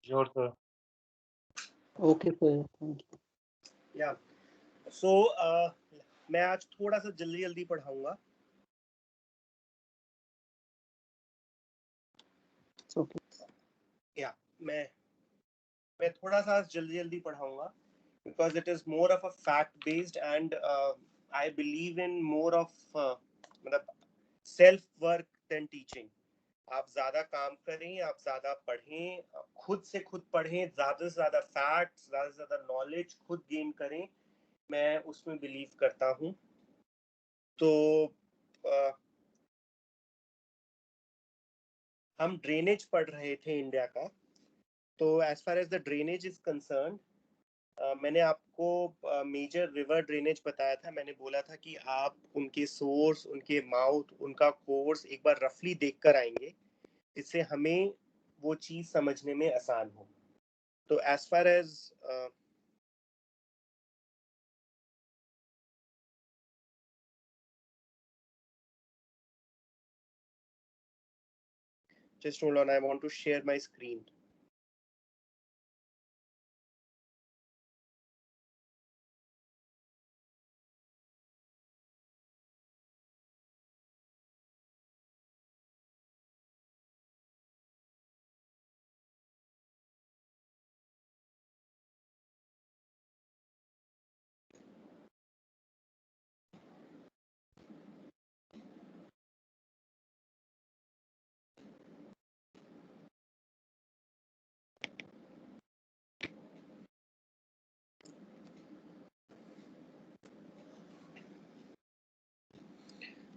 Sure, sir. Okay, sir. Thank you. या सो मैं आज थोड़ा सा जल्दी जल्दी पढ़ाऊंगा. It's okay. या मैं थोड़ा सा जल्दी जल्दी पढ़ाऊंगा because it is more of a fact based and I believe in more of मतलब self work than teaching. आप ज्यादा काम करें, आप ज्यादा पढ़ें, खुद से खुद पढ़ें, ज्यादा से ज्यादा फैक्ट्स, ज्यादा से ज्यादा नॉलेज खुद गेन करें. मैं उसमें बिलीव करता हूँ. तो हम ड्रेनेज पढ़ रहे थे इंडिया का. तो as far as the drainage is concern, मैंने आपको मेजर रिवर ड्रेनेज बताया था. मैंने बोला था कि आप उनके सोर्स, उनके माउथ, उनका कोर्स एक बार रफली देखकर आएंगे, इससे हमें वो चीज समझने में आसान हो. तो as far as just hold on, I want to share my screen.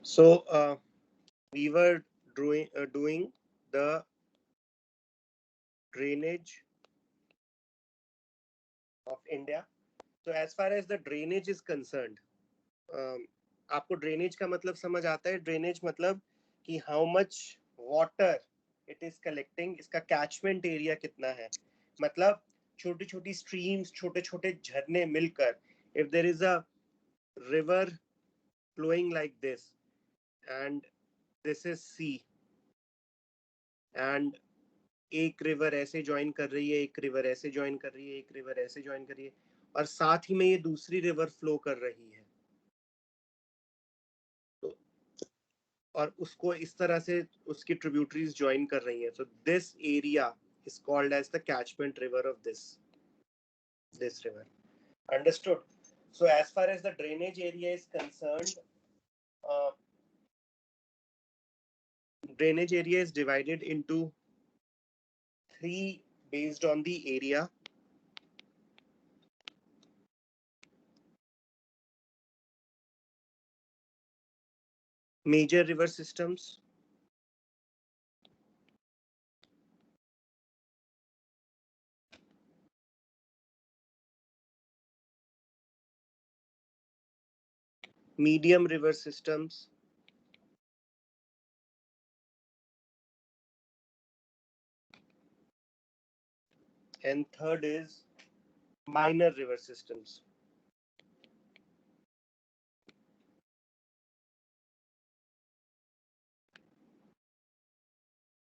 So we were doing the drainage of India. So as far as the drainage is concerned, आपको ड्रेनेज का मतलब समझ आता है? ड्रेनेज मतलब कि how much water it is collecting, इसका catchment area कितना है. मतलब छोटी छोटी स्ट्रीम्स, छोटे छोटे झरने मिलकर, if there is a river flowing like this and this is sea, and एक रिवर ऐसे ज्वाइन कर रही है, एक रिवर ऐसे ज्वाइन कर रही है, एक रिवर ऐसे ज्वाइन कर रही है, और साथ ही में ये दूसरी रिवर फ्लो कर रही है. और उसको इस तरह से उसकी ट्रिब्यूटरीज ज्वाइन कर रही हैं. So this area is called as the catchment river of this river. Understood? So as far as the drainage area is concerned, drainage area is divided into three based on the area. Major river systems, medium river systems, and third is minor river systems.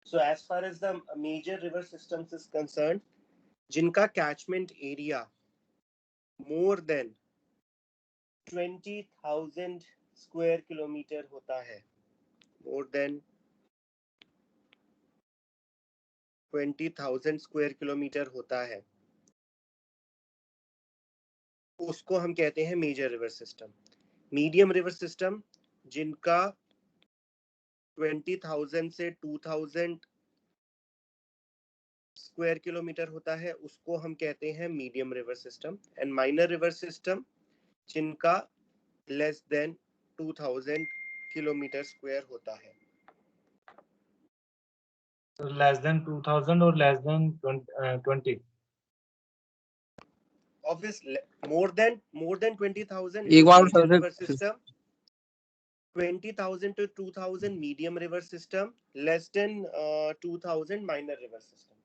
So as far as the major river systems is concerned, जिनका catchment area more than 20,000 square kilometer होता है, more than 20,000 square kilometer होता है, उसको हम कहते हैं major river system. Medium river system जिनका 20,000 से 2,000 स्क्वायर किलोमीटर होता है, उसको हम कहते हैं medium river system. And minor river system जिनका लेस देन 2,000 किलोमीटर स्क्वायर होता है. So less than 2000 or less than 20? Obviously more than 20,000 एक is bar major sir river system. 20,000 to 2,000 medium river system, less than 2,000 minor river system.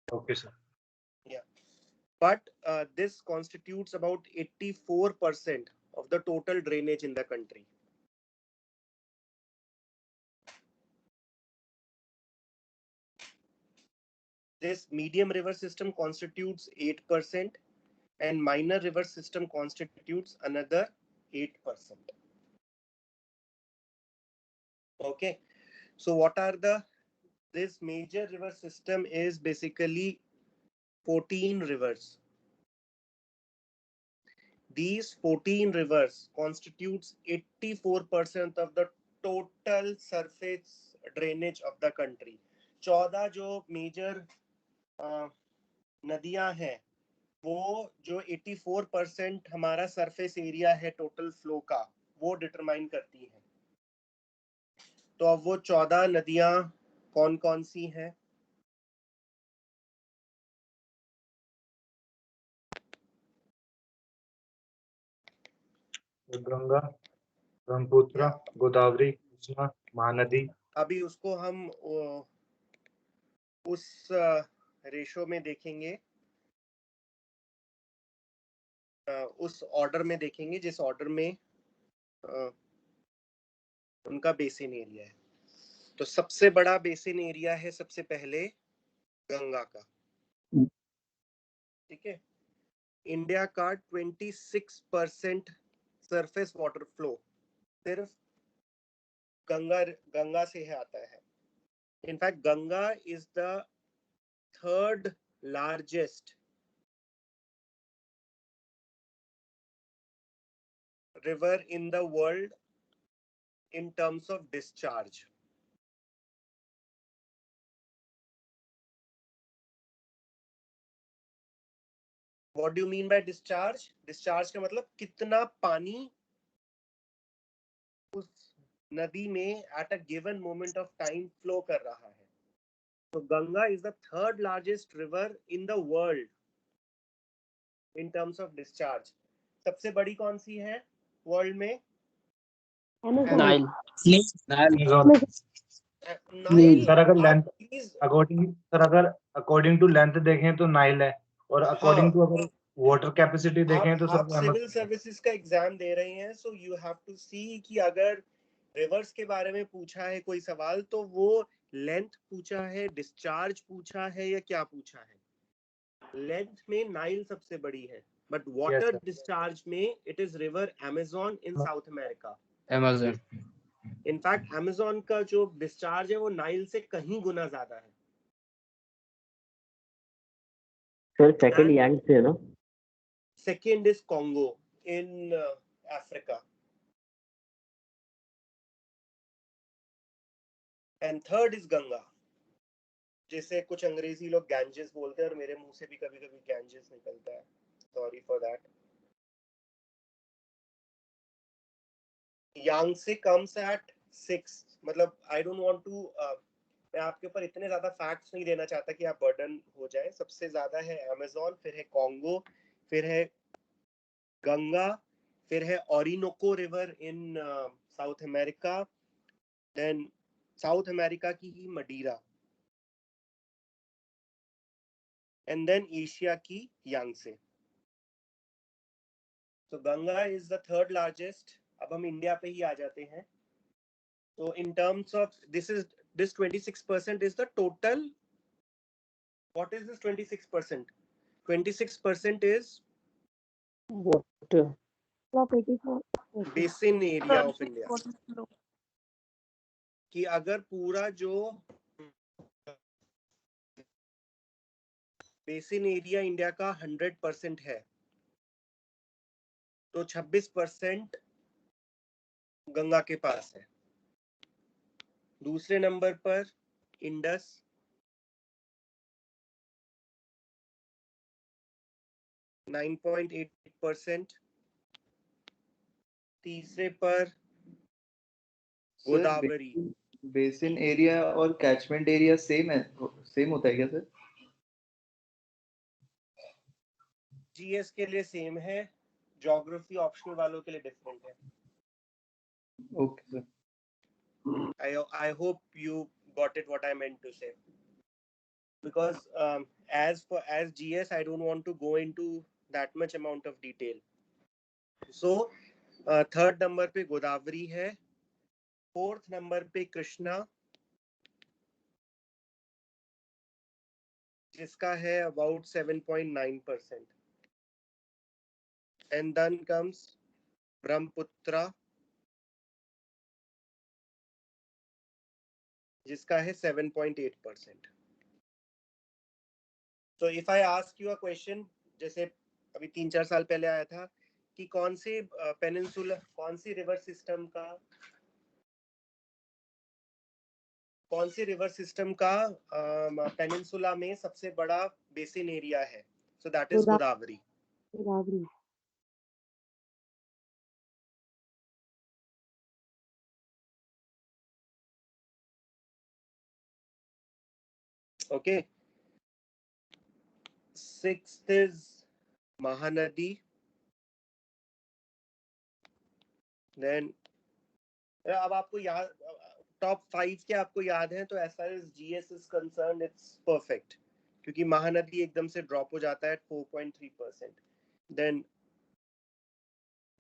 Okay, sir. Yeah, but this constitutes about 84% of the total drainage in the country. this medium river system constitutes 8% and minor river system constitutes another 8%. Okay, so what are this major river system is basically 14 rivers. These 14 rivers constitutes 84% of the total surface drainage of the country. 14 जो major नदियां हैं वो जो 84% हमारा surface area है total flow का वो determine करती हैं. तो अब वो 14 नदियां कौन कौन सी हैं? गंगा, ब्रह्मपुत्र, गोदावरी, कृष्णा, महानदी. अभी उसको हम उस रेशो में देखेंगे, उस ऑर्डर में देखेंगे जिस ऑर्डर में उनका बेसिन एरिया है. तो सबसे बड़ा बेसिन एरिया है सबसे पहले गंगा का. ठीक है, इंडिया का 26% सरफेस वाटर फ्लो सिर्फ गंगा से है आता है. In fact Ganga is the third largest river in the world in terms of discharge. What do you mean by discharge? Discharge का मतलब कितना पानी उस नदी में at a given moment of time flow कर रहा है. So Ganga is the third largest river in the world in terms of discharge. सबसे बड़ी कौन सी है वर्ल्ड में? नाइल. सर अगर लेंथ अकॉर्डिंग टू लेंथ देखें तो नाइल है और अकॉर्डिंग टू अगर वाटर कैपेसिटी देखें तो आप सिविल सर्विसेज का एग्जाम दे रहे हैं, सो यू हैव टू सी कि अगर रिवर्स के बारे में पूछा है कोई सवाल तो वो लेंथ पूछा है, डिस्चार्ज पूछा है या क्या पूछा है. लेंथ में नाइल सबसे बड़ी है, बट वाटर डिस्चार्ज में it is river Amazon in South America. Amazon. In fact Amazon का जो डिस्चार्ज है वो नाइल से कहीं गुना ज्यादा है. सर सेकंड यांग से ना. Second is Congo in Africa and third is Ganga, जिसे कुछ अंग्रेजी लोग गैंजेस बोलते हैं और मेरे मुंह से भी कभी कभी गैंजेस निकलता है. Sorry for that. यांगसे comes at 6. मतलब आई डोंट वांट टू, मैं आपके ऊपर इतने ज्यादा फैक्ट्स नहीं देना चाहता कि आप बर्डन हो जाए. सबसे ज्यादा है अमेज़न, फिर है कॉन्गो, फिर है गंगा, फिर है Orinoco river in South America, then South America की ही मडीरा, एंड देन एशिया की यांगसे. तो Ganga is the third largest. अब हम इंडिया पे ही आ जाते हैं. तो in terms of this 26% is the total. What is this 26%? 26% is water. basin area of India. कि अगर पूरा जो बेसिन एरिया इंडिया का 100% है तो 26% गंगा के पास है. दूसरे नंबर पर इंडस, %9.8%. तीसरे पर गोदावरी. बेसिन एरिया और कैचमेंट एरिया सेम होता है क्या सर? जीएस के लिए सेम है, ज्योग्राफी ऑप्शनल वालों के लिए डिफरेंट है. Okay sir. I hope you got it what I meant to say, because as GS I don't want to go into that much amount of detail. So third number पे गोदावरी है, fourth number पे कृष्णा, जिसका है about 7.9%. And then comes Brahmaputra, जिसका है 7.8%. So if I ask you a question, जैसे अभी 3-4 साल पहले आया था कि कौन सी पेनिनसुला, कौन सी रिवर सिस्टम का पेनिनसुला में सबसे बड़ा बेसिन एरिया है? So that is Godavari. Okay. 6th is Mahanadi. Then अब आपको याद टॉप 5 के आपको याद है तो as far as GS is concerned it's perfect, क्योंकि महानदी एकदम से ड्रॉप हो जाता है 4.3%. Then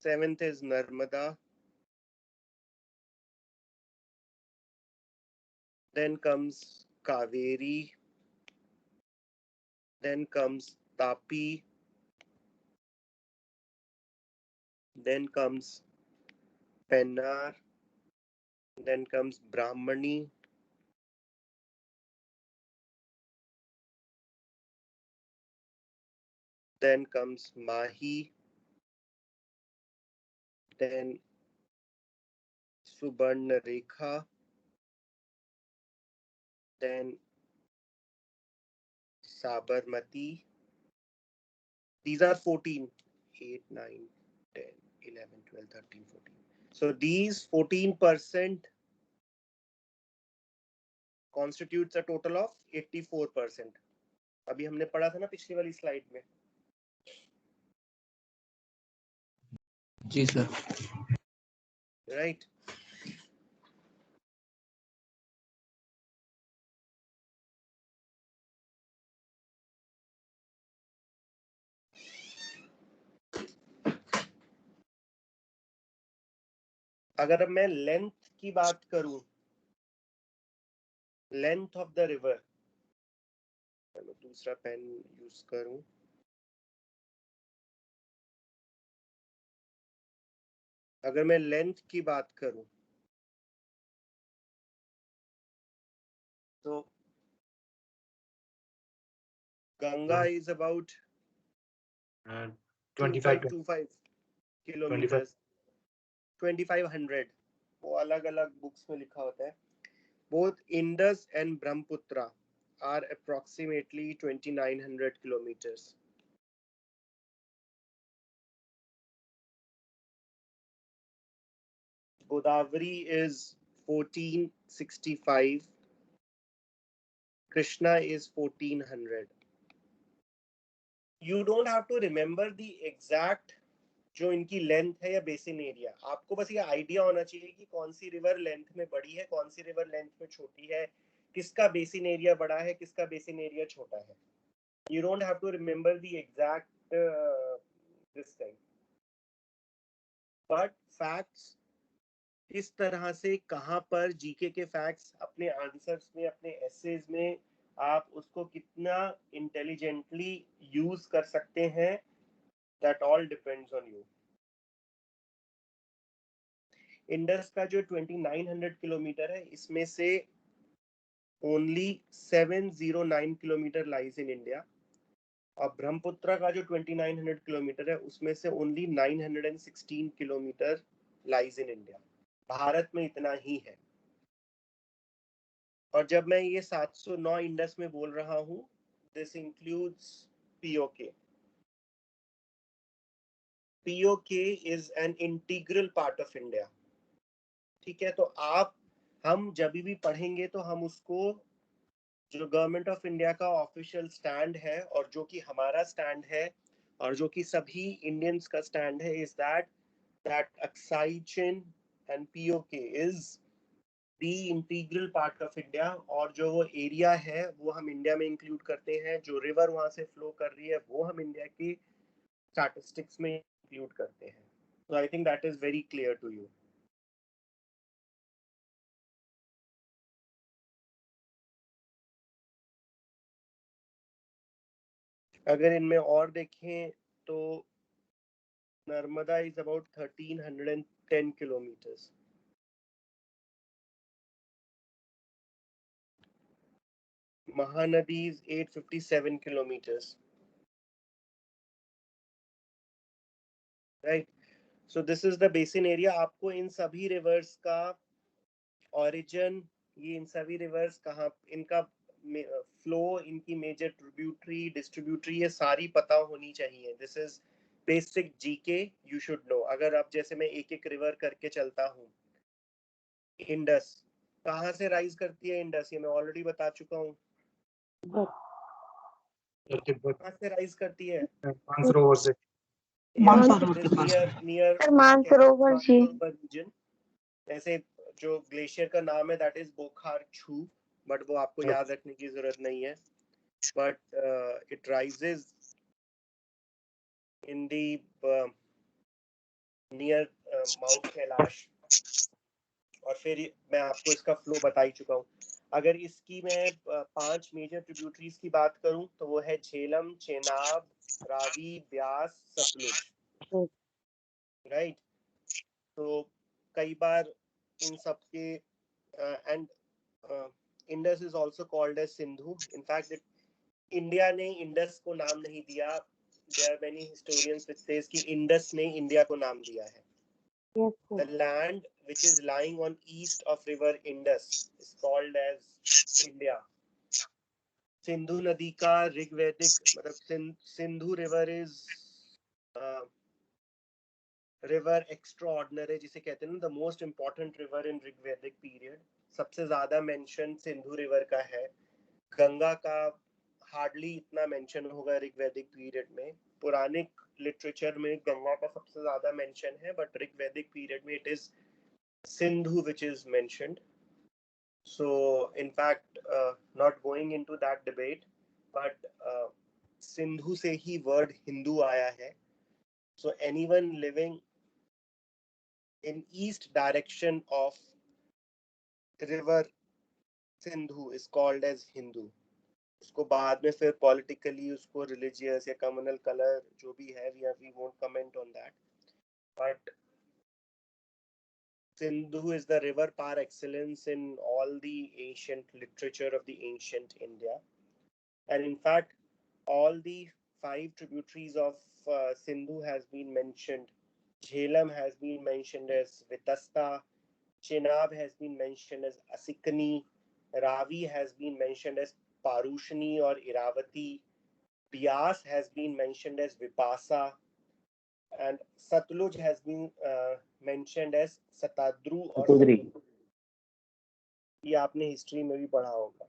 7th is Narmada. Then comes Kaveri. Then comes Tapi. Then comes Pennar. Then comes Brahmani. Then comes Mahi. Then Subarnarekha. Then Sabarmati. These are 14. 8, 9, 10, 11, 12, 13, 14. So these 14% constitutes a total of 84%. अभी हमने पढ़ा था ना पिछली वाली slide में. जी sir. Right. अगर अब मैं लेंथ की बात करूं, लेंथ ऑफ द रिवर, मैं दूसरा पेन यूज करूं. अगर मैं लेंथ की बात करूं तो गंगा इज अबाउट 2525 किलोमीटर. 2500 वो अलग अलग बुक्स में लिखा होता है. Both Indus and Brahmaputra are approximately 2900 kilometers. Godavari is 1465. Krishna is 1400. You don't have to remember the exact जो इनकी लेंथ है या बेसिन एरिया. आपको बस ये आइडिया होना चाहिए कि कौन सी रिवर लेंथ में बड़ी है, कौन सी रिवर लेंथ में छोटी है, किसका बेसिन एरिया बड़ा है, किसका बेसिन एरिया छोटा है. You don't have to remember the exact this thing. But facts इस तरह से कहां पर जीके के फैक्ट्स अपने आंसर्स में, अपने एसेज में आप उसको कितना इंटेलिजेंटली यूज कर सकते हैं, that all depends on you. Indus का जो 2900 किलोमीटर है, इसमें से only 709 kilometre lies in India, और ब्रह्मपुत्र का जो 2900 किलोमीटर है उसमें से only 916 kilometre lies in India. Bharat में इतना ही है. और जब मैं ये 709 इंडस में बोल रहा हूं, this includes PoK. PoK is an integral part of India. ठीक है, तो हम जब भी पढ़ेंगे तो हम उसको, जो गवर्नमेंट ऑफ इंडिया का ऑफिशियल स्टैंड है और जो कि हमारा स्टैंड है और जो कि सभी इंडियंस का स्टैंड है, is that Aksai chin and PoK is the integral part of India. और जो वो एरिया है वो हम इंडिया में इंक्लूड करते हैं. जो रिवर वहां से फ्लो कर रही है वो हम इंडिया की स्टैटिस्टिक्स में इंक्लूड करते हैं. So I think that is very clear to you. अगर इनमें और देखें तो Narmada is about 1310 kilometres, Mahanadi is 857 kilometers, right? So this is the basin area. आपको इन सभी rivers का origin, ये इन सभी rivers कहाँ, इनका flow, इनकी major tributary, distributary, ये सारी पता होनी चाहिए. This is basic GK you should know. अगर आप जैसे मैं एक एक river करके चलता हूँ, इंडस कहाँ से राइज करती है? इंडस, ये मैं ऑलरेडी बता चुका हूँ. तिब्बत कहाँ से राइज करती है? मानसरोवर से. मानसरोवर के पास नियर मानसरोवर जी. रीजन. ऐसे जो ग्लेशियर का नाम है दैट इज बोखार छू, बट वो आपको याद रखने की जरूरत नहीं है. But it rises in the near mount Kailash. और फिर मैं आपको इसका फ्लो बता ही चुका हूँ. अगर इसकी मैं 5 मेजर ट्रिब्यूटरीज की बात करूं तो वो है झेलम, चेनाब, रावी, ब्यास, सतलुज, राइट. तो कई बार इन सब के and Indus is also called as Sindhu. In fact India ने इंडस को नाम नहीं दिया. There are many historians which says कि इंडस ने इंडिया को नाम दिया है. The land which is lying on east of river Indus is called as India. Sindhu नदी का ऋग्वैदिक मतलब Sindhu river is river extraordinary जिसे कहते हैं ना, the most important river in Rigvedic period. सबसे ज्यादा मेंशन सिंधु रिवर का है. गंगा का हार्डली इतना मेंशन होगा ऋग्वैदिक पीरियड में. पुरानिक लिटरेचर में गंगा का सबसे ज्यादा मेंशन है, बट ऋग्वैदिक पीरियड में it is Sindhu which is mentioned. So in fact not going into that debate, but Sindhu से ही word हिंदू आया है. So anyone living in east direction of river Sindhu is called as Hindu. उसको बाद में फिर politically उसको religious या communal color जो भी है, we won't comment on that. But Sindhu is the river par excellence in all the ancient literature of the ancient India. And in fact, all the 5 tributaries of Sindhu has been mentioned. Jhelum has been mentioned as Vitasta, Chenab has been mentioned as Asikani, Ravi has been mentioned as Parushani or Iravati, Bias has been mentioned as Vipasa, and Satluj has been mentioned as Satadru or Satudri. ये आपने history में भी पढ़ा होगा,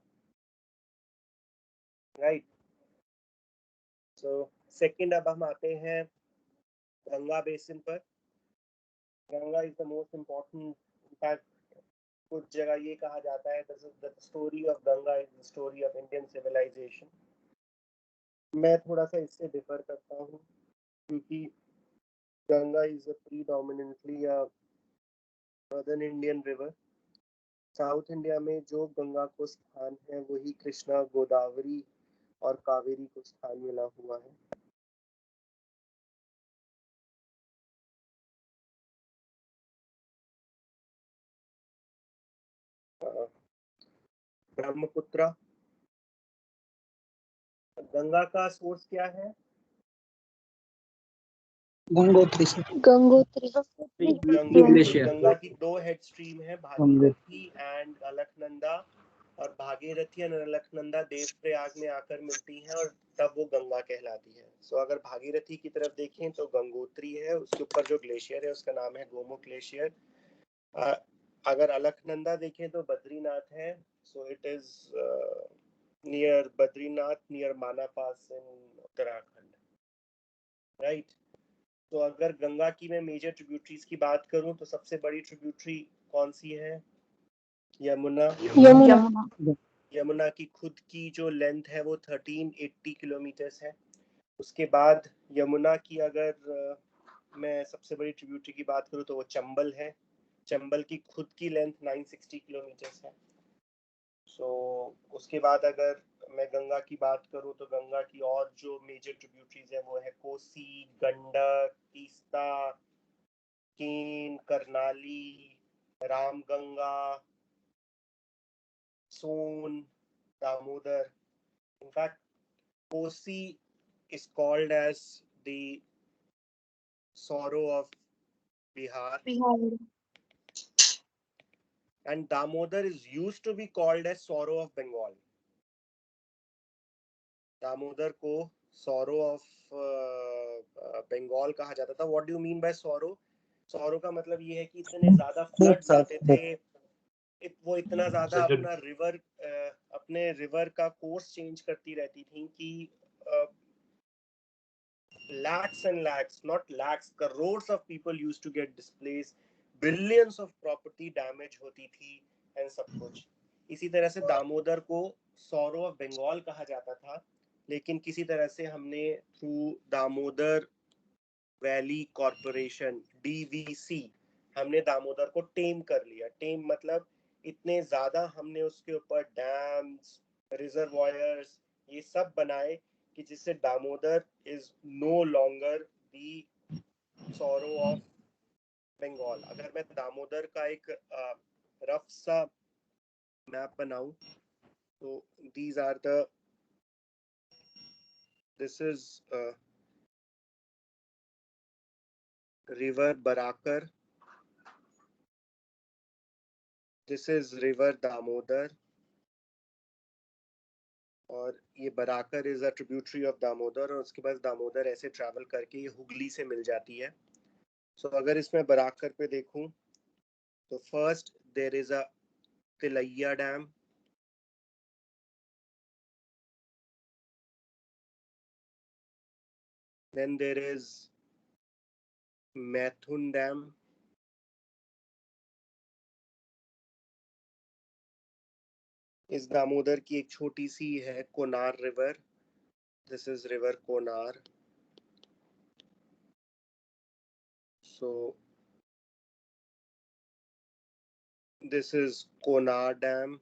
right. So second अब हम आते हैं गंगा बेसिन पर. Ganga is the most important. In fact कुछ जगह ये कहा जाता है the story of Ganga is the story of Indian civilization. मैं थोड़ा सा इससे डिफर करता हूँ क्योंकि Ganga is predominantly a northern Indian river. South India में जो गंगा को स्थान है वही कृष्णा, गोदावरी और कावेरी को स्थान मिला हुआ है. ब्रह्मपुत्र. गंगा का सोर्स क्या है? गंगोत्री से गंगोत्री. गंगा की 2 हेड स्ट्रीम है, भागीरथी एंड अलकनंदा. और भागीरथी और अलकनंदा देवप्रयाग में आकर मिलती हैं और तब वो गंगा कहलाती है. सो अगर भागीरथी की तरफ देखें तो गंगोत्री है, उसके ऊपर जो ग्लेशियर है उसका नाम है गोमुख ग्लेशियर. अगर अलकनंदा देखें तो बद्रीनाथ है. So it is near Badrinath, near माना पास इन उत्तराखंड, राइट. तो अगर गंगा की मैं मेजर ट्रिब्यूटरीज की बात करूं तो सबसे बड़ी ट्रिब्यूटरी कौन सी है? यमुना. यमुना की खुद की जो लेंथ है वो 1380 किलोमीटर्स है. उसके बाद यमुना की अगर मैं सबसे बड़ी ट्रिब्यूटरी की बात करूं तो वो चंबल है. चंबल की खुद की लेंथ 960 किलोमीटर्स है. सो उसके बाद अगर मैं गंगा की बात करूँ तो गंगा की और जो मेजर ट्रिब्यूटरीज है वो है कोसी, गंडक, तीस्ता, केन, करनाली, रामगंगा, सोन, Damodar. In fact, Kosi is called as the sorrow of Bihar, Bihar. and Damodar is used to be called as sorrow of Bengal. Damodar को sorrow of बंगाल कहा जाता था. What do you mean by sorrow? Sorrow का मतलब ये है कि इतने ज्यादा फ्लड्स आते थे, वो इतना ज्यादा अपना रिवर अपने रिवर का कोर्स चेंज करती रहती थी कि lakhs and lakhs, not lakhs, crores of people used to get displaced, billions of property damage होती थी and सब कुछ. इसी तरह से दामोदर को sorrow of Bengal कहा जाता था, लेकिन किसी तरह से हमने through Damodar valley corporation DVC हमने दामोदर को टेम कर लिया. टेम मतलब इतने ज्यादा हमने उसके ऊपर डैम्स, रिजर्वॉयर्स ये सब बनाए कि जिससे Damodar is no longer the sorrow of Bengal. अगर मैं दामोदर का एक रफ सा मैप बनाऊं तो these are the this is river Barakar, this is river Damodar, और ये Barakar is a tributary of Damodar, और उसके बाद दामोदर ऐसे ट्रैवल करके ये हुगली से मिल जाती है. सो अगर इसमें बराकर पे देखूं तो first there is a Tilaiya dam, then there is Maithon dam, इस दामोदर की एक छोटी सी है Konar river, this is river Konar. So this is Konar dam,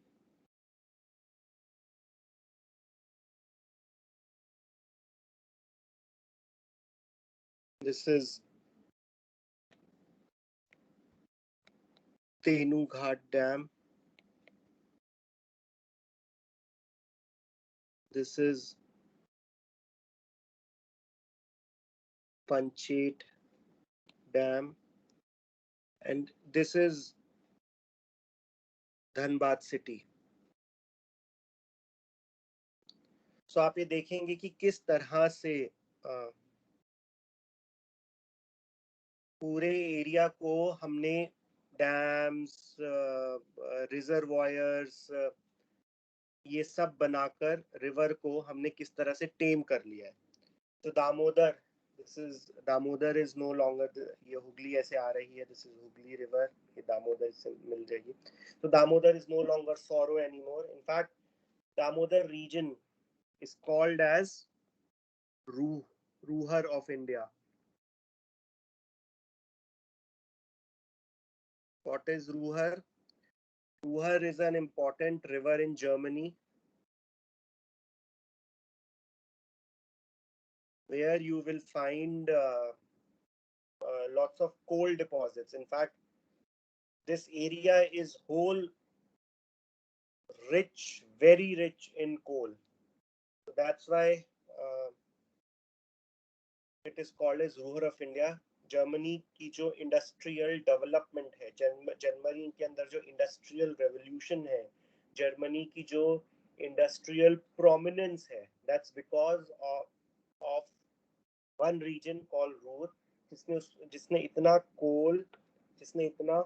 this is Tenughat dam, this is Panchet Dam, and this is Dhanbad city. So आप ये देखेंगे कि किस तरह से पूरे एरिया को हमने डैम्स, रिजर्वॉयर्स ये सब बनाकर रिवर को हमने किस तरह से टेम कर लिया है. तो Damodar, this is Damodar is no longer, ये हुगली ऐसे आ रही है, दिस इज हुगली रिवर, ये दामोदर से मिल जाएगी. तो Damodar is no longer sorrow anymore. In fact Damodar region is called as Ruhar of India. What is Ruhar? Ruhar is an important river in Germany where you will find lots of coal deposits. In fact, this area is whole rich, very rich in coal. So that's why it is called as Ruhr of India. Germany की जो industrial development है, Germany के अंदर जो industrial revolution है, Germany की जो industrial prominence है, that's because of one reason called Ruhr, जिसने इतना कोल, जिसने इतना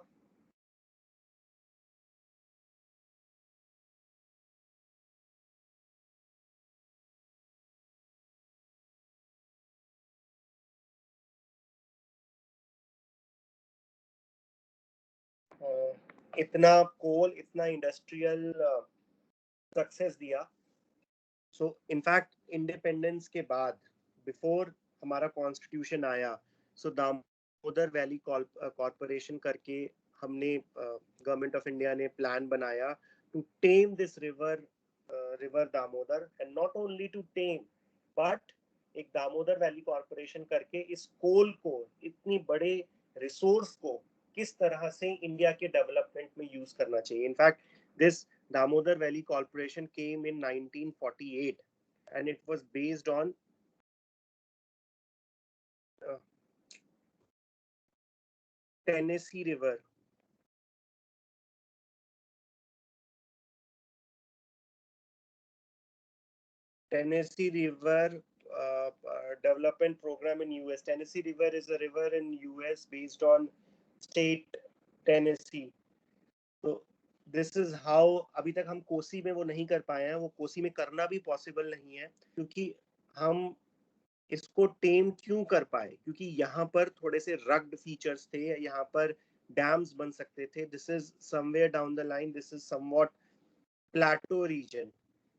इतना कोल, इतना इंडस्ट्रियल सक्सेस दिया. सो इनफैक्ट इंडिपेंडेंस के बाद, बिफोर हमारा कॉन्स्टिट्यूशन आया, सो दामोदर वैली कॉर्पोरेशन करके हमने गवर्नमेंट ऑफ इंडिया ने प्लान बनाया to tame this river Damodar, and not only to tame but एक दामोदर वैली कॉर्पोरेशन करके इस कोल को, इतनी बड़े रिसोर्स को किस तरह से इंडिया के डेवलपमेंट में यूज करना चाहिए. In fact this Damodar valley corporation came in 1948 and it was based on Tennessee River. Tennessee River development program in US. Tennessee River is a river in US based on state Tennessee. So this is how अभी तक हम कोसी में वो नहीं कर पाए हैं. वो कोसी में करना भी पॉसिबल नहीं है क्योंकि हम इसको टेम क्यों कर पाए, क्योंकि यहाँ पर थोड़े से रग्ड फीचर्स थे, यहाँ पर डैम्स बन सकते थे. This is somewhere down the line, this is somewhat plateau region.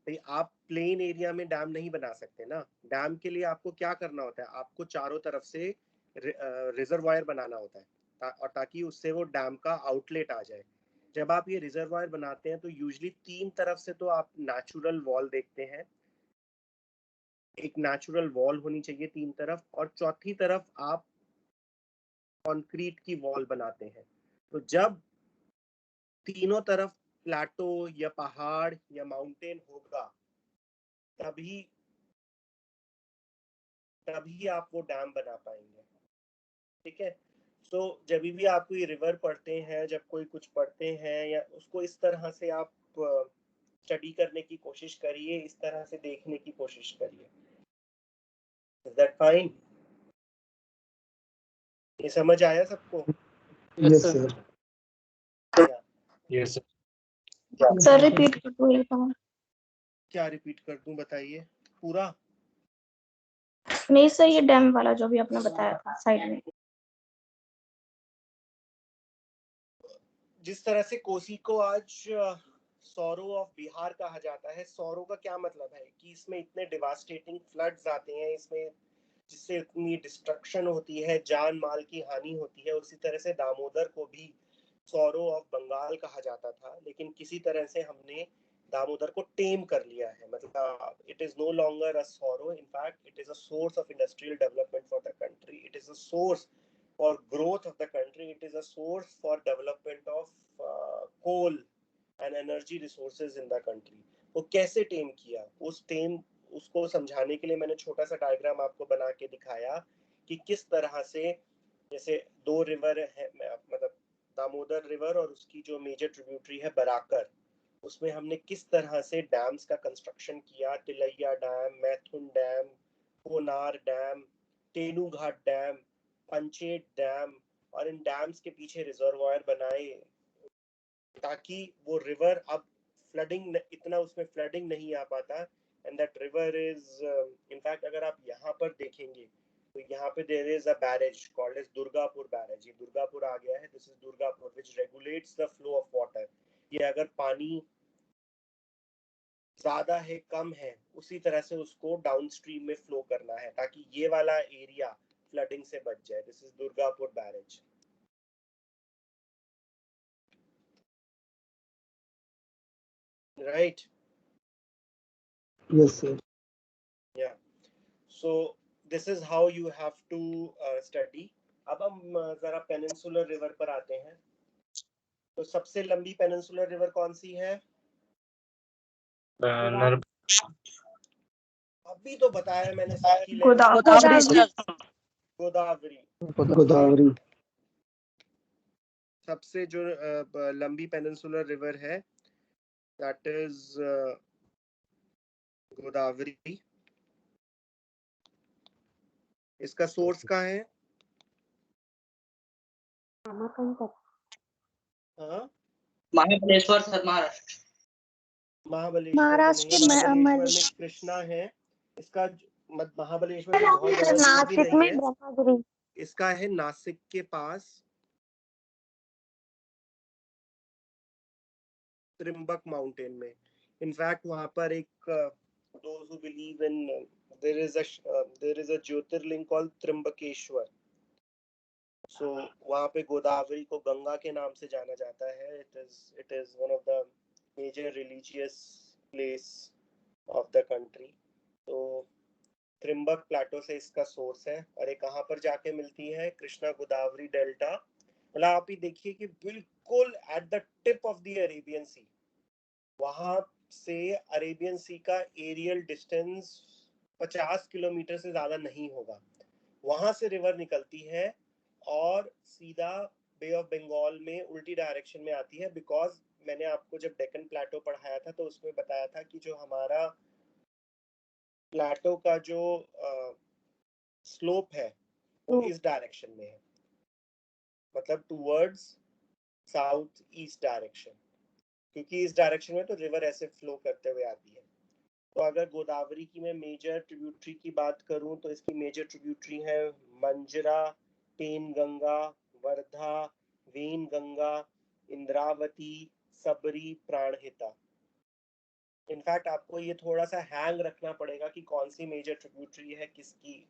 भाई आप प्लेन एरिया में डैम नहीं बना सकते ना. डैम के लिए आपको क्या करना होता है, आपको चारों तरफ से रिजर्वायर बनाना होता है और ताकि उससे वो डैम का आउटलेट आ जाए. जब आप ये रिजर्वायर बनाते हैं तो यूजुअली तीन तरफ से तो आप नेचुरल वॉल देखते हैं, एक नेचुरल वॉल होनी चाहिए तीन तरफ, और चौथी तरफ आप कंक्रीट की वॉल बनाते हैं. तो जब तीनों तरफ प्लेटो या पहाड़ या माउंटेन होगा तभी आप वो डैम बना पाएंगे. ठीक है. सो जब भी आप कोई रिवर पढ़ते हैं, जब कोई कुछ पढ़ते हैं, या उसको इस तरह से आप स्टडी करने की कोशिश करिए, इस तरह से देखने की कोशिश करिए. Is that fine? ये समझ आया सबको? Yes, sir. Yes, sir. Sir repeat कर दो एक बार. क्या रिपीट कर दूं, बताइए. पूरा नहीं सर, ये डैम वाला जो भी आपने बताया था साइड में. जिस तरह से कोसी को आज सौरो ऑफ बिहार कहा जाता है. सौरो का क्या मतलब है कि इसमें इतने डिवास्टेटिंग फ्लड्स आते हैं, इसमें जिससे इतनी डिस्ट्रक्शन होती है, जान माल की हानि होती है. उसी तरह से दामोदर को भी सौरो ऑफ बंगाल कहा जाता था, लेकिन किसी तरह से हमने दामोदर को टेम कर लिया है. मतलब it is no longer a sorrow, in fact it is a source of industrial development for the country. It is a source for growth of the country. It is a source for development of coal and energy resources in the country. वो कैसे टेम किया, उसको समझाने के लिए मैंने छोटा सा डायग्राम आपको बना के दिखाया कि किस तरह से, जैसे दो रिवर है, मतलब दामोदर रिवर और उसकी जो मेजर ट्रिब्यूटरी है बराकर, उसमें हमने किस तरह से डैम्स का कंस्ट्रक्शन किया. तिलैया डैम, मैथुन dam, Konar dam, Tenughat dam, Panchet dam, और इन डैम्स के पीछे रिजर्वायर बनाए ताकि वो रिवर अब फ्लडिंग, इतना उसमें फ्लडिंग नहीं आ पाता. And that river is in fact अगर आप यहाँ पर देखेंगे तो यहाँ पे there is a barrage called as Durgapur barrage. ये दुर्गापुर आ गया है. This is Durgapur which regulates the flow of water. ये अगर पानी ज्यादा है कम है, उसी तरह से उसको डाउनस्ट्रीम में फ्लो करना है ताकि ये वाला एरिया फ्लडिंग से बच जाए. This is Durgapur barrage. Right? Yes, sir. Yeah. So this is how you have to study. अब हम जरा पेनिनसुलर रिवर पर आते हैं. तो सबसे लंबी पेनिनसुलर रिवर कौन सी है? अभी तो बताया मैंने सबकी गोदावरी. सबसे जो लंबी पेनिनसुलर रिवर है दैट इज गोदावरी. इसका सोर्स कहाँ है? महाबलेश्वर सर, महाराष्ट्र में कृष्णा है. इसका महाबलेश्वर से बहुत ज्यादा दूर भी नहीं है. ब्रह्मगिरी. इसका है नासिक के पास त्रिम्बक माउंटेन में. इनफैक्ट वहां पर एक those who believe in there is a Jyotirlinga called Trimbakeshwar. So वहां पे गोदावरी को गंगा के नाम से जाना जाता है. It is one of the major religious place of the country. तो त्रिम्बक प्लाटो से इसका सोर्स है और ये कहाँ पर जाके मिलती है? कृष्णा गोदावरी डेल्टा। मतलब आप ही देखिए कि बिल्कुल at the tip of the Arabian sea, वहां से अरेबियन सी का एरियल डिस्टेंस 50 किलोमीटर से ज्यादा नहीं होगा। वहां से रिवर निकलती है और सीधा बे ऑफ बंगाल में उल्टी डायरेक्शन में आती है। बिकॉज मैंने आपको जब डेक्कन प्लेटो पढ़ाया था तो उसमें बताया था कि जो हमारा प्लेटो का जो स्लोप है वो इस डायरेक्शन में है, मतलब टूवर्ड्स साउथ ईस्ट डायरेक्शन, क्योंकि इस डायरेक्शन में तो रिवर ऐसे फ्लो करते हुए आती है। तो अगर गोदावरी की मैं मेजर ट्रिब्यूटरी की बात करूं तो इसकी मेजर ट्रिब्यूटरी है मंजरा, पेनगंगा, वर्धा, वेनगंगा, इंद्रावती, सबरी, प्राणहिता। इनफैक्ट आपको ये थोड़ा सा हैंग रखना पड़ेगा कि कौन सी मेजर ट्रिब्यूटरी है किसकी।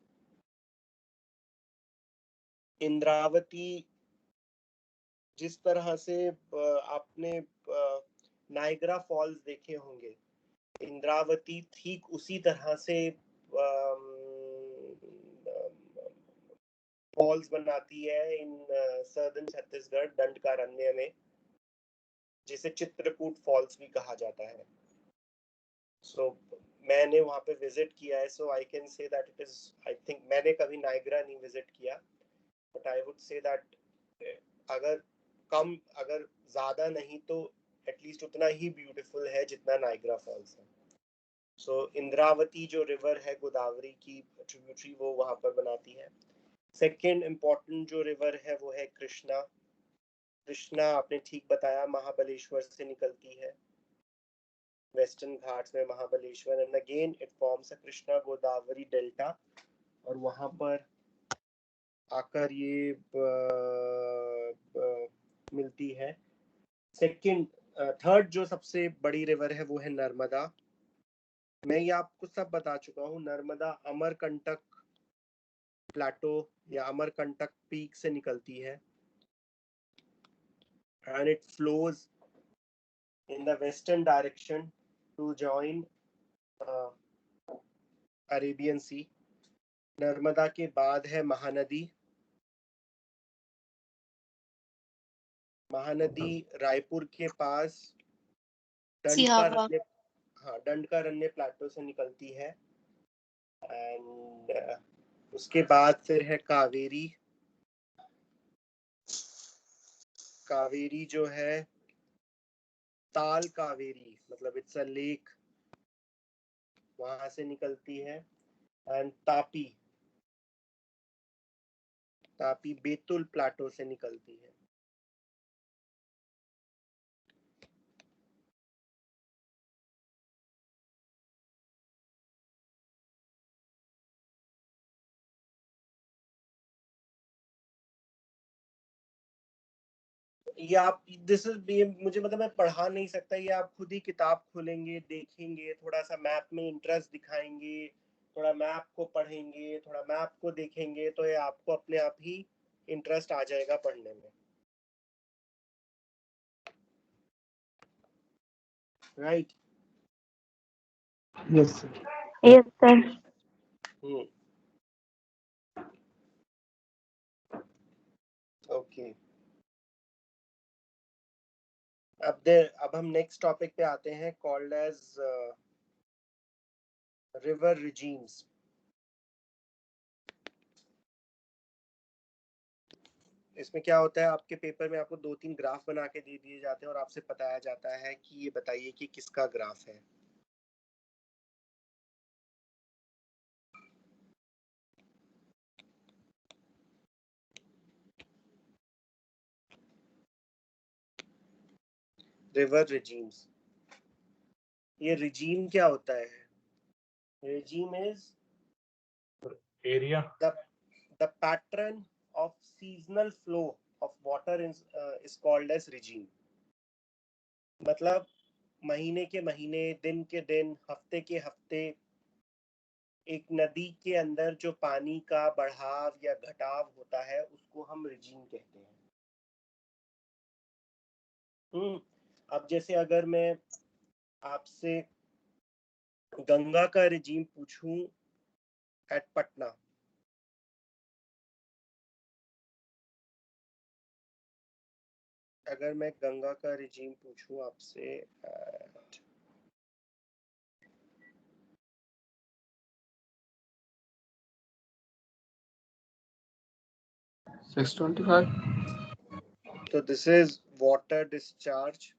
इंद्रावती जिस तरह से आपने नाइग्रा फॉल्स देखे होंगे, इंद्रावती ठीक उसी तरह से फॉल्स बनाती है इन सर्दर्न छत्तीसगढ़ दंडकारण्य में, जिसे चित्रकूट फॉल्स भी कहा जाता है। सो मैंने वहाँ पे विजिट किया है, so I can say that it is, I think मैंने कभी नाइग्रा नहीं विजिट किया, but I would say that अगर ज्यादा नहीं तो एटलीस्ट उतना ही ब्यूटीफुल है जितना नाइग्रा फॉल्स है। सो इंद्रावती जो रिवर है गोदावरी की ट्रिब्यूटरी, वो वहाँ पर बनाती है। सेकेंड इम्पोर्टेंट जो रिवर है वो है कृष्णा। कृष्णा आपने ठीक बताया, महाबलेश्वर से निकलती है, वेस्टर्न घाट्स में Mahabaleshwar, and again it forms a Krishna Godavari delta, और वहाँ पर आकर ये मिलती है। सेकंड थर्ड जो सबसे बड़ी रिवर है वो है नर्मदा। मैं ये आपको सब बता चुका हूँ। नर्मदा अमरकंटक प्लाटो या अमरकंटक पीक से निकलती है and it flows in the western direction to join Arabian Sea. Narmada के बाद है महानदी। महानदी रायपुर के पास दंडकारण्य प्लाटो से निकलती है, एंड उसके बाद फिर है कावेरी। कावेरी जो है ताल कावेरी, मतलब इट्स अ लेक, वहां से निकलती है। एंड तापी, तापी बेतुल प्लाटो से निकलती है। ये आप दिस इज ये मुझे मतलब मैं पढ़ा नहीं सकता, ये आप खुद ही किताब खोलेंगे, देखेंगे, थोड़ा सा मैप में इंटरेस्ट दिखाएंगे, थोड़ा मैप को पढ़ेंगे, थोड़ा मैप को देखेंगे, तो ये आपको अपने आप ही इंटरेस्ट आ जाएगा पढ़ने में, right? Yes, sir. Yes, sir. Okay, अब हम नेक्स्ट टॉपिक पे आते हैं, कॉल्ड एज रिवर रिजीम्स। इसमें क्या होता है, आपके पेपर में आपको 2-3 ग्राफ बना के दे दिए जाते हैं और आपसे बताया जाता है कि ये बताइए कि किसका ग्राफ है। River regimes. ये रिजीम क्या होता है? Regime is area, the pattern of seasonal flow of water is called as regime। मतलब महीने के महीने, दिन के दिन, हफ्ते के हफ्ते एक नदी के अंदर जो पानी का बढ़ाव या घटाव होता है उसको हम रिजीम कहते हैं। अब जैसे अगर मैं आपसे गंगा का रिजीम पूछूं एट पटना, अगर मैं गंगा का रिजीम पूछूं आपसे at 625. तो this is water discharge,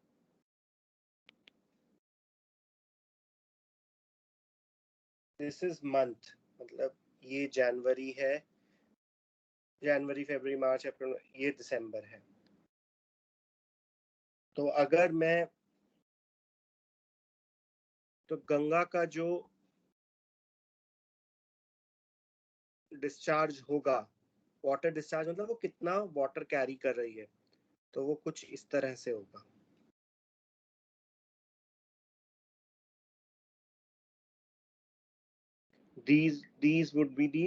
this is month, मतलब ये जनवरी है, जनवरी फरवरी मार्च अप्रैल, ये दिसंबर है। तो अगर मैं, तो गंगा का जो डिस्चार्ज होगा, वाटर डिस्चार्ज मतलब वो कितना वाटर कैरी कर रही है, तो वो कुछ इस तरह से होगा। These would be the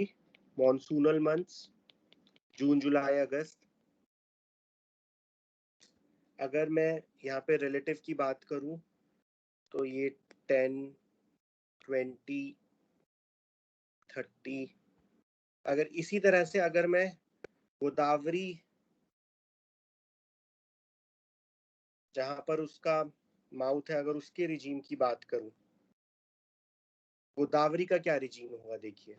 monsoonal months, जून जुलाई अगस्त। अगर मैं यहाँ पे रिलेटिव की बात करूं तो ये 10, 20, 30, अगर इसी तरह से अगर मैं गोदावरी, जहां पर उसका माउथ है, अगर उसके रिजीम की बात करूं, गोदावरी का क्या रिजीम होगा देखिए।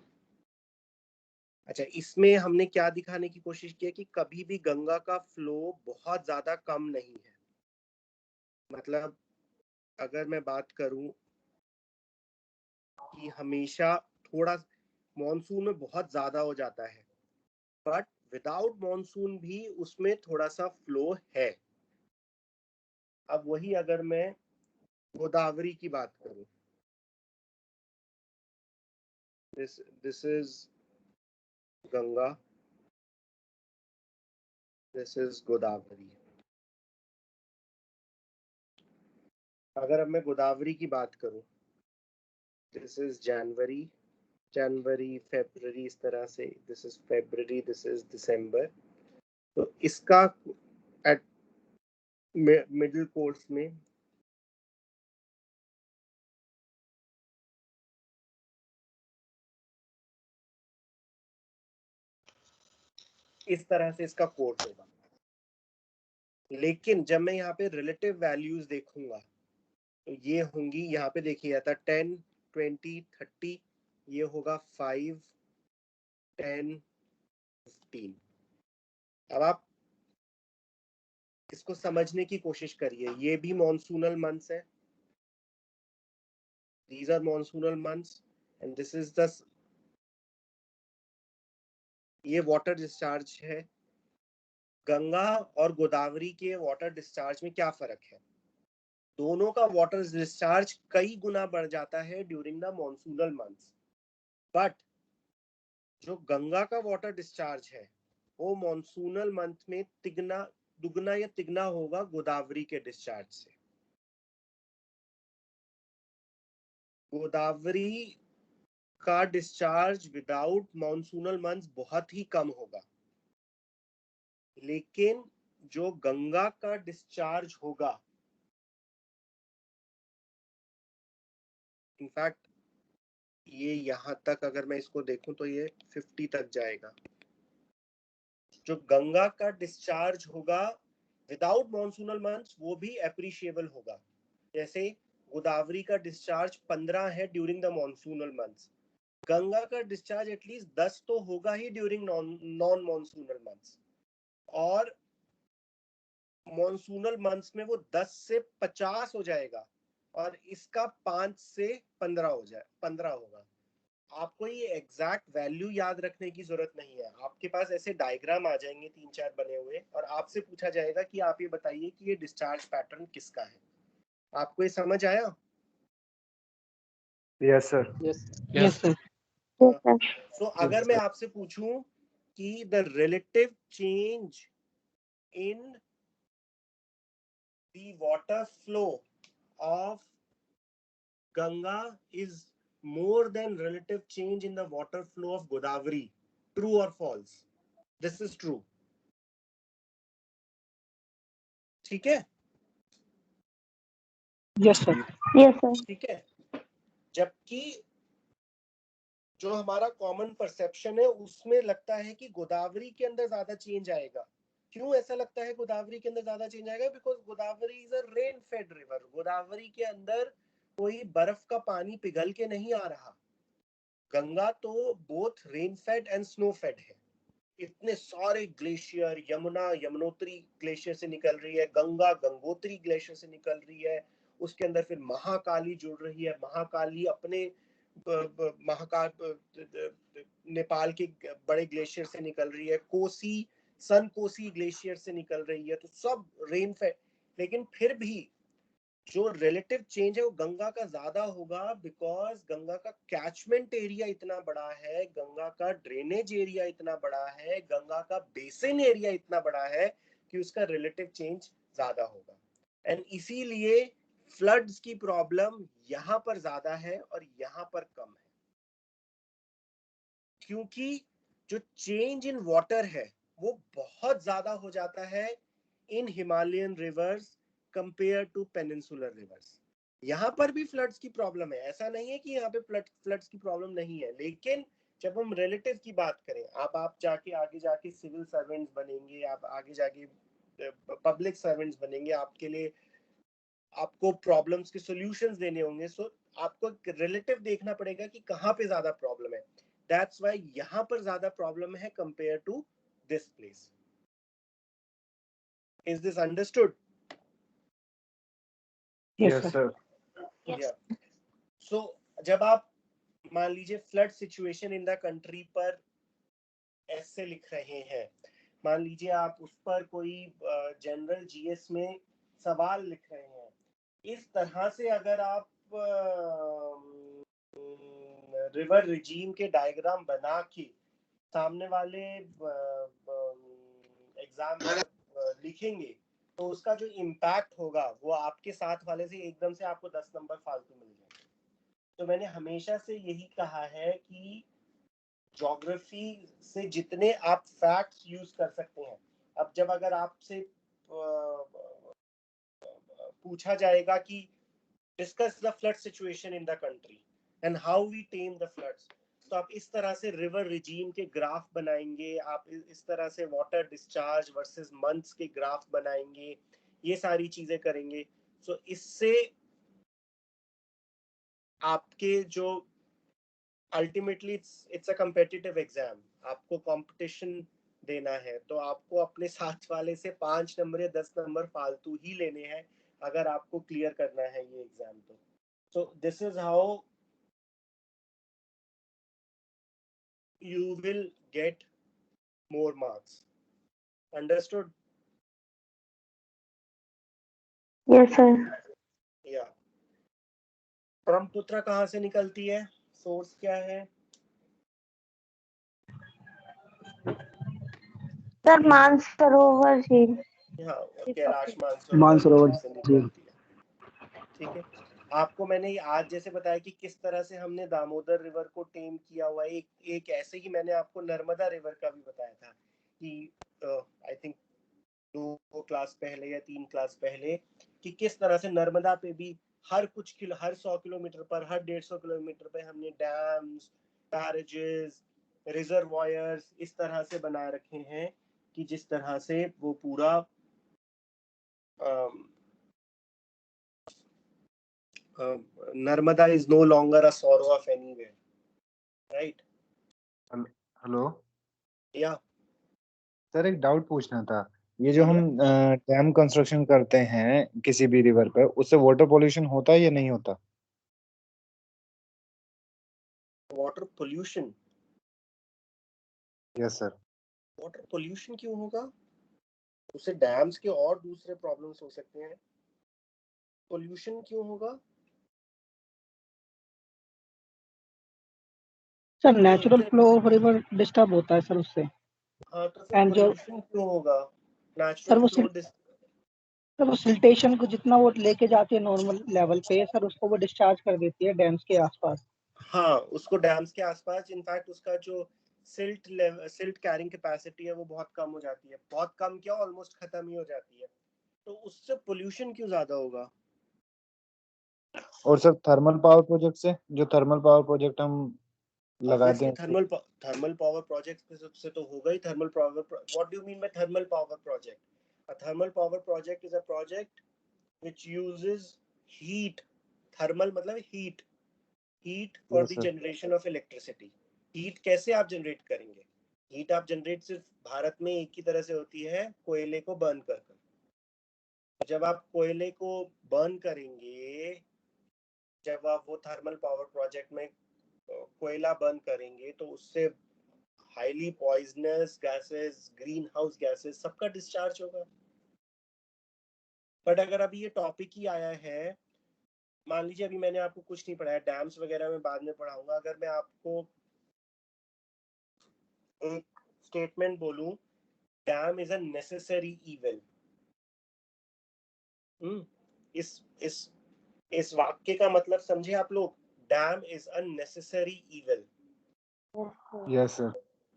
अच्छा, इसमें हमने क्या दिखाने की कोशिश की है कि कभी भी गंगा का फ्लो बहुत ज्यादा कम नहीं है। मतलब अगर मैं बात करूं कि हमेशा थोड़ा मॉनसून में बहुत ज्यादा हो जाता है, बट विदाउट मॉनसून भी उसमें थोड़ा सा फ्लो है। अब वही अगर मैं गोदावरी की बात करूं, this is Ganga, this is Godavari. अगर अब मैं गोदावरी की बात करूं, दिस इज जनवरी, जनवरी फरवरी, इस तरह से, this is February, this is December. तो इसका एट मिडिल कोर्स में इस तरह से इसका कोर्स होगा। लेकिन जब मैं यहाँ पे रिलेटिव वैल्यूज देखूंगा तो ये होंगी, यहाँ पे देखिए था 10, 20, 30, ये होगा 5, 10, 15। अब आप इसको समझने की कोशिश करिए, ये भी मॉनसूनल मंथ्स है, these are monsoonal months and this is the, ये वाटर डिस्चार्ज है। गंगा और गोदावरी के वाटर डिस्चार्ज में क्या फर्क है? दोनों का वाटर डिस्चार्ज कई गुना बढ़ जाता है during the monsoonal months, but जो गंगा का वाटर डिस्चार्ज है वो मॉनसूनल मंथ में तिगना, दुगना या तिगना होगा गोदावरी के डिस्चार्ज से। गोदावरी का डिस्चार्ज विदाउट मॉनसूनल मंथ्स बहुत ही कम होगा, लेकिन जो गंगा का डिस्चार्ज होगा, इनफैक्ट ये यहां तक अगर मैं इसको देखूं तो ये 50 तक जाएगा। जो गंगा का डिस्चार्ज होगा विदाउट मॉनसूनल मंथ्स वो भी अप्रिशिएबल होगा। जैसे गोदावरी का डिस्चार्ज 15 है during the monsoonal months, Ganga का डिस्चार्ज एटलीस्ट 10 तो होगा ही ड्यूरिंग नॉन मॉनसूनल मंथ्स, और मॉनसूनल मंथ्स में वो 10 से 50 हो जाएगा, और इसका 5 से 15 हो जाए, 15 होगा। आपको ये एग्जैक्ट वैल्यू याद रखने की जरूरत नहीं है, आपके पास ऐसे डायग्राम आ जाएंगे 3-4 बने हुए, और आपसे पूछा जाएगा कि आप ये बताइए कि ये डिस्चार्ज पैटर्न किसका है। आपको ये समझ आया? Yes sir. Yes, sir. सो अगर मैं आपसे पूछूं कि the relative change in the water flow of Ganga is more than relative change in the water flow of Godavari, true or false? This is true. ठीक है? Yes, sir. Yes, sir. ठीक है, जबकि जो हमारा कॉमन परसेप्शन है उसमें लगता है कि गोदावरी के अंदर ज्यादा चेंज आएगा। क्यों ऐसा लगता है गोदावरी के अंदर ज्यादा चेंज आएगा? Because Godavari is a rain fed river. Godavari के अंदर कोई बर्फ का पानी पिघल के नहीं आ रहा। गंगा तो both rain fed and snow fed है। इतने सारे ग्लेशियर, यमुना यमुनोत्री ग्लेशियर से निकल रही है, गंगा गंगोत्री ग्लेशियर से निकल रही है, उसके अंदर फिर महाकाली जुड़ रही है। महाकाली अपने महाकाल नेपाल के बड़े ग्लेशियर से निकल रही है, कोसी सन कोसी ग्लेशियर से निकल रही है। तो सब रेन फेड, लेकिन फिर भी जो रिलेटिव चेंज है वो गंगा का ज्यादा होगा, बिकॉज गंगा का कैचमेंट एरिया इतना बड़ा है, गंगा का ड्रेनेज एरिया इतना बड़ा है, गंगा का बेसिन एरिया इतना बड़ा है कि उसका रिलेटिव चेंज ज्यादा होगा। एंड इसीलिए फ्लड्स की प्रॉब्लम यहाँ पर ज्यादा है और यहाँ पर कम है, क्योंकि जो चेंज इन वाटर है वो बहुत ज्यादा हो जाता है in Himalayan rivers compare to peninsular rivers. यहाँ पर भी फ्लड्स की प्रॉब्लम है, ऐसा नहीं है कि यहाँ पे फ्लड्स की प्रॉब्लम नहीं है, लेकिन जब हम रिलेटिव की बात करें, आप जाके आगे जाके सिविल सर्वेंट्स बनेंगे, आप आगे जाके पब्लिक सर्वेंट्स बनेंगे, आपके लिए आपको प्रॉब्लम्स के सॉल्यूशंस देने होंगे। सो आपको रिलेटिव देखना पड़ेगा कि कहाँ पे ज्यादा प्रॉब्लम है। दैट्स व्हाई यहाँ पर ज्यादा प्रॉब्लम है compare to this place. Is this understood? Yes, sir. Yeah. So जब आप मान लीजिए flood situation in the country पर ऐसे लिख रहे हैं, मान लीजिए आप उस पर कोई जनरल जीएस में सवाल लिख रहे हैं, इस तरह से अगर आप रिवर रिजीम के डायग्राम बना के सामने वाले एग्जाम में लिखेंगे, तो उसका जो इम्पैक्ट होगा वो आपके साथ वाले से एकदम से आपको 10 नंबर फालतू मिल जाएंगे। तो मैंने हमेशा से यही कहा है कि ज्योग्राफी से जितने आप फैक्ट्स यूज कर सकते हैं। अब जब अगर आपसे पूछा जाएगा कि discuss the flood situation in the country and how we tame the floods, तो आप इस तरह से रिवर रिजीम के ग्राफ बनाएंगे, आप इस तरह से वाटर डिस्चार्ज वर्सेस मंथ्स के ग्राफ बनाएंगे, ये सारी चीजें करेंगे। सो इससे आपके जो ultimately it's a competitive exam, आपको कंपटीशन देना है, तो आपको अपने साथ वाले से 5 नंबर या 10 नंबर फालतू ही लेने हैं अगर आपको क्लियर करना है ये एग्जाम। तो सो this is how you will get more marks. Understood? Yes, sir. Yeah. Brahmaputra कहाँ से निकलती है? सोर्स क्या है? सर मानसरोवर झील। हाँ, कैलाश मानसरोवर मानसरोवर से झील। निकलती है। ठीक है, आपको मैंने आज जैसे बताया कि किस तरह से हमने दामोदर रिवर को टेम किया हुआ है। एक ऐसे ही मैंने आपको नर्मदा रिवर का भी बताया था कि आई थिंक 2 क्लास पहले या 3 क्लास पहले, कि किस तरह से नर्मदा पे भी हर 100 किलोमीटर पर, हर 150 किलोमीटर पे हमने डैम्स, बैरेजेस, रिजर्वायर्स इस तरह से बना रखे हैं कि जिस तरह से वो पूरा Narmada is no longer a sorrow of anywhere, right? Hello yeah sir, एक डाउट पूछना था। ये जो हम डैम कंस्ट्रक्शन करते हैं किसी भी रिवर पे, उससे वाटर पोल्यूशन होता है या नहीं होता? Water pollution? Yes sir. Water pollution क्यों होगा? उससे डैम्स के और दूसरे प्रॉब्लम्स हो सकते हैं, पोल्यूशन क्यों होगा? Sir natural flow of river disturb होता है सर उससे। हाँ, तो फिर एंड जो पोल्यूशन क्यों होगा? सर नेचुरल फ्लो वो सिल्टेशन को जितना वो लेके जाती है नॉर्मल लेवल पे सर, उसको वो डिस्चार्ज कर देती है डैम्स के आसपास। हाँ, उसको डैम्स के आसपास, इनफैक्ट उसका जो सिल्ट कैरिंग कैपेसिटी है वो बहुत कम हो जाती है, बहुत कम क्या, ऑलमोस्ट खत्म ही हो जाती है। तो उससे पोल्यूशन क्यों ज्यादा होगा? और सर थर्मल पावर प्रोजेक्ट से, जो थर्मल पावर प्रोजेक्ट हम लगाते हैं, थर्मल पावर प्रोजेक्ट से तो होगा ही thermal power. What do you mean by thermal power project? A thermal power project is a project which uses heat. Thermal मतलब heat for Yes, the sir. Generation of electricity. Heat कैसे आप generate करेंगे? Heat आप generate सिर्फ भारत में एक ही तरह से होती है, कोयले को बर्न कर. जब आप कोयले को बर्न करेंगे, जब आप वो थर्मल पावर प्रोजेक्ट में कोयला बर्न करेंगे, तो उससे highly poisonous gases, green house gases सबका डिस्चार्ज होगा. बट अगर अभी ये टॉपिक ही आया है, मान लीजिए अभी मैंने आपको कुछ नहीं पढ़ाया, डैम्स वगैरह में बाद में पढ़ाऊंगा. अगर मैं आपको एक स्टेटमेंट बोलूं, dam is a necessary evil. इस वाक्य का मतलब समझे आप लोग? Dam is a necessary evil. Yes, sir.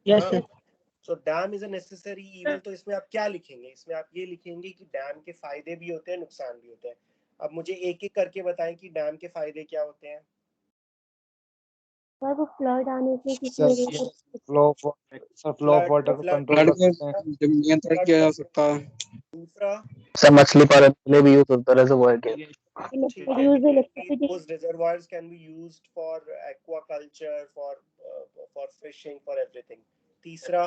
Yes sir. So damn is a necessary evil. तो इसमें आप क्या लिखेंगे? इसमें आप ये लिखेंगे कि डैम के फायदे भी होते हैं, नुकसान भी होते हैं. अब मुझे एक एक करके बताएं कि डैम के फायदे क्या होते हैं. सर वो फ्लड आने से किसी Sir, एरिया को फ्लो ऑफ वाटर को कंट्रोल कर सकते हैं. नियंत्रण किया जा सकता है. दूसरा, सर मछली पालन के लिए भी यूज होता है रिजर्वॉयर के. ठीक है, use electricity. those reservoirs can be used for aquaculture, for fishing, for everything. तीसरा,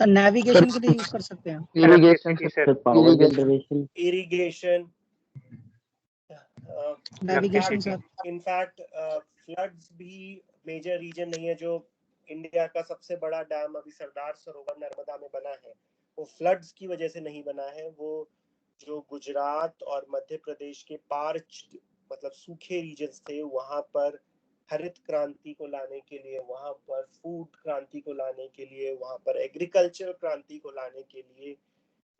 सर नेविगेशन के लिए यूज कर सकते हैं. इरिगेशन से power generation. irrigation. Navigation sir. In fact floods भी मेजर रीजन नहीं है. जो इंडिया का सबसे बड़ा डैम अभी सरदार सरोवर नर्मदा में बना है, वो फ्लड्स की वजह से नहीं बना है. वो जो गुजरात और मध्य प्रदेश के पार्च्ड मतलब सूखे रीजन्स थे, वहां पर हरित क्रांति को लाने के लिए, वहां पर फूड क्रांति को लाने के लिए, वहां पर एग्रीकल्चर क्रांति को लाने के लिए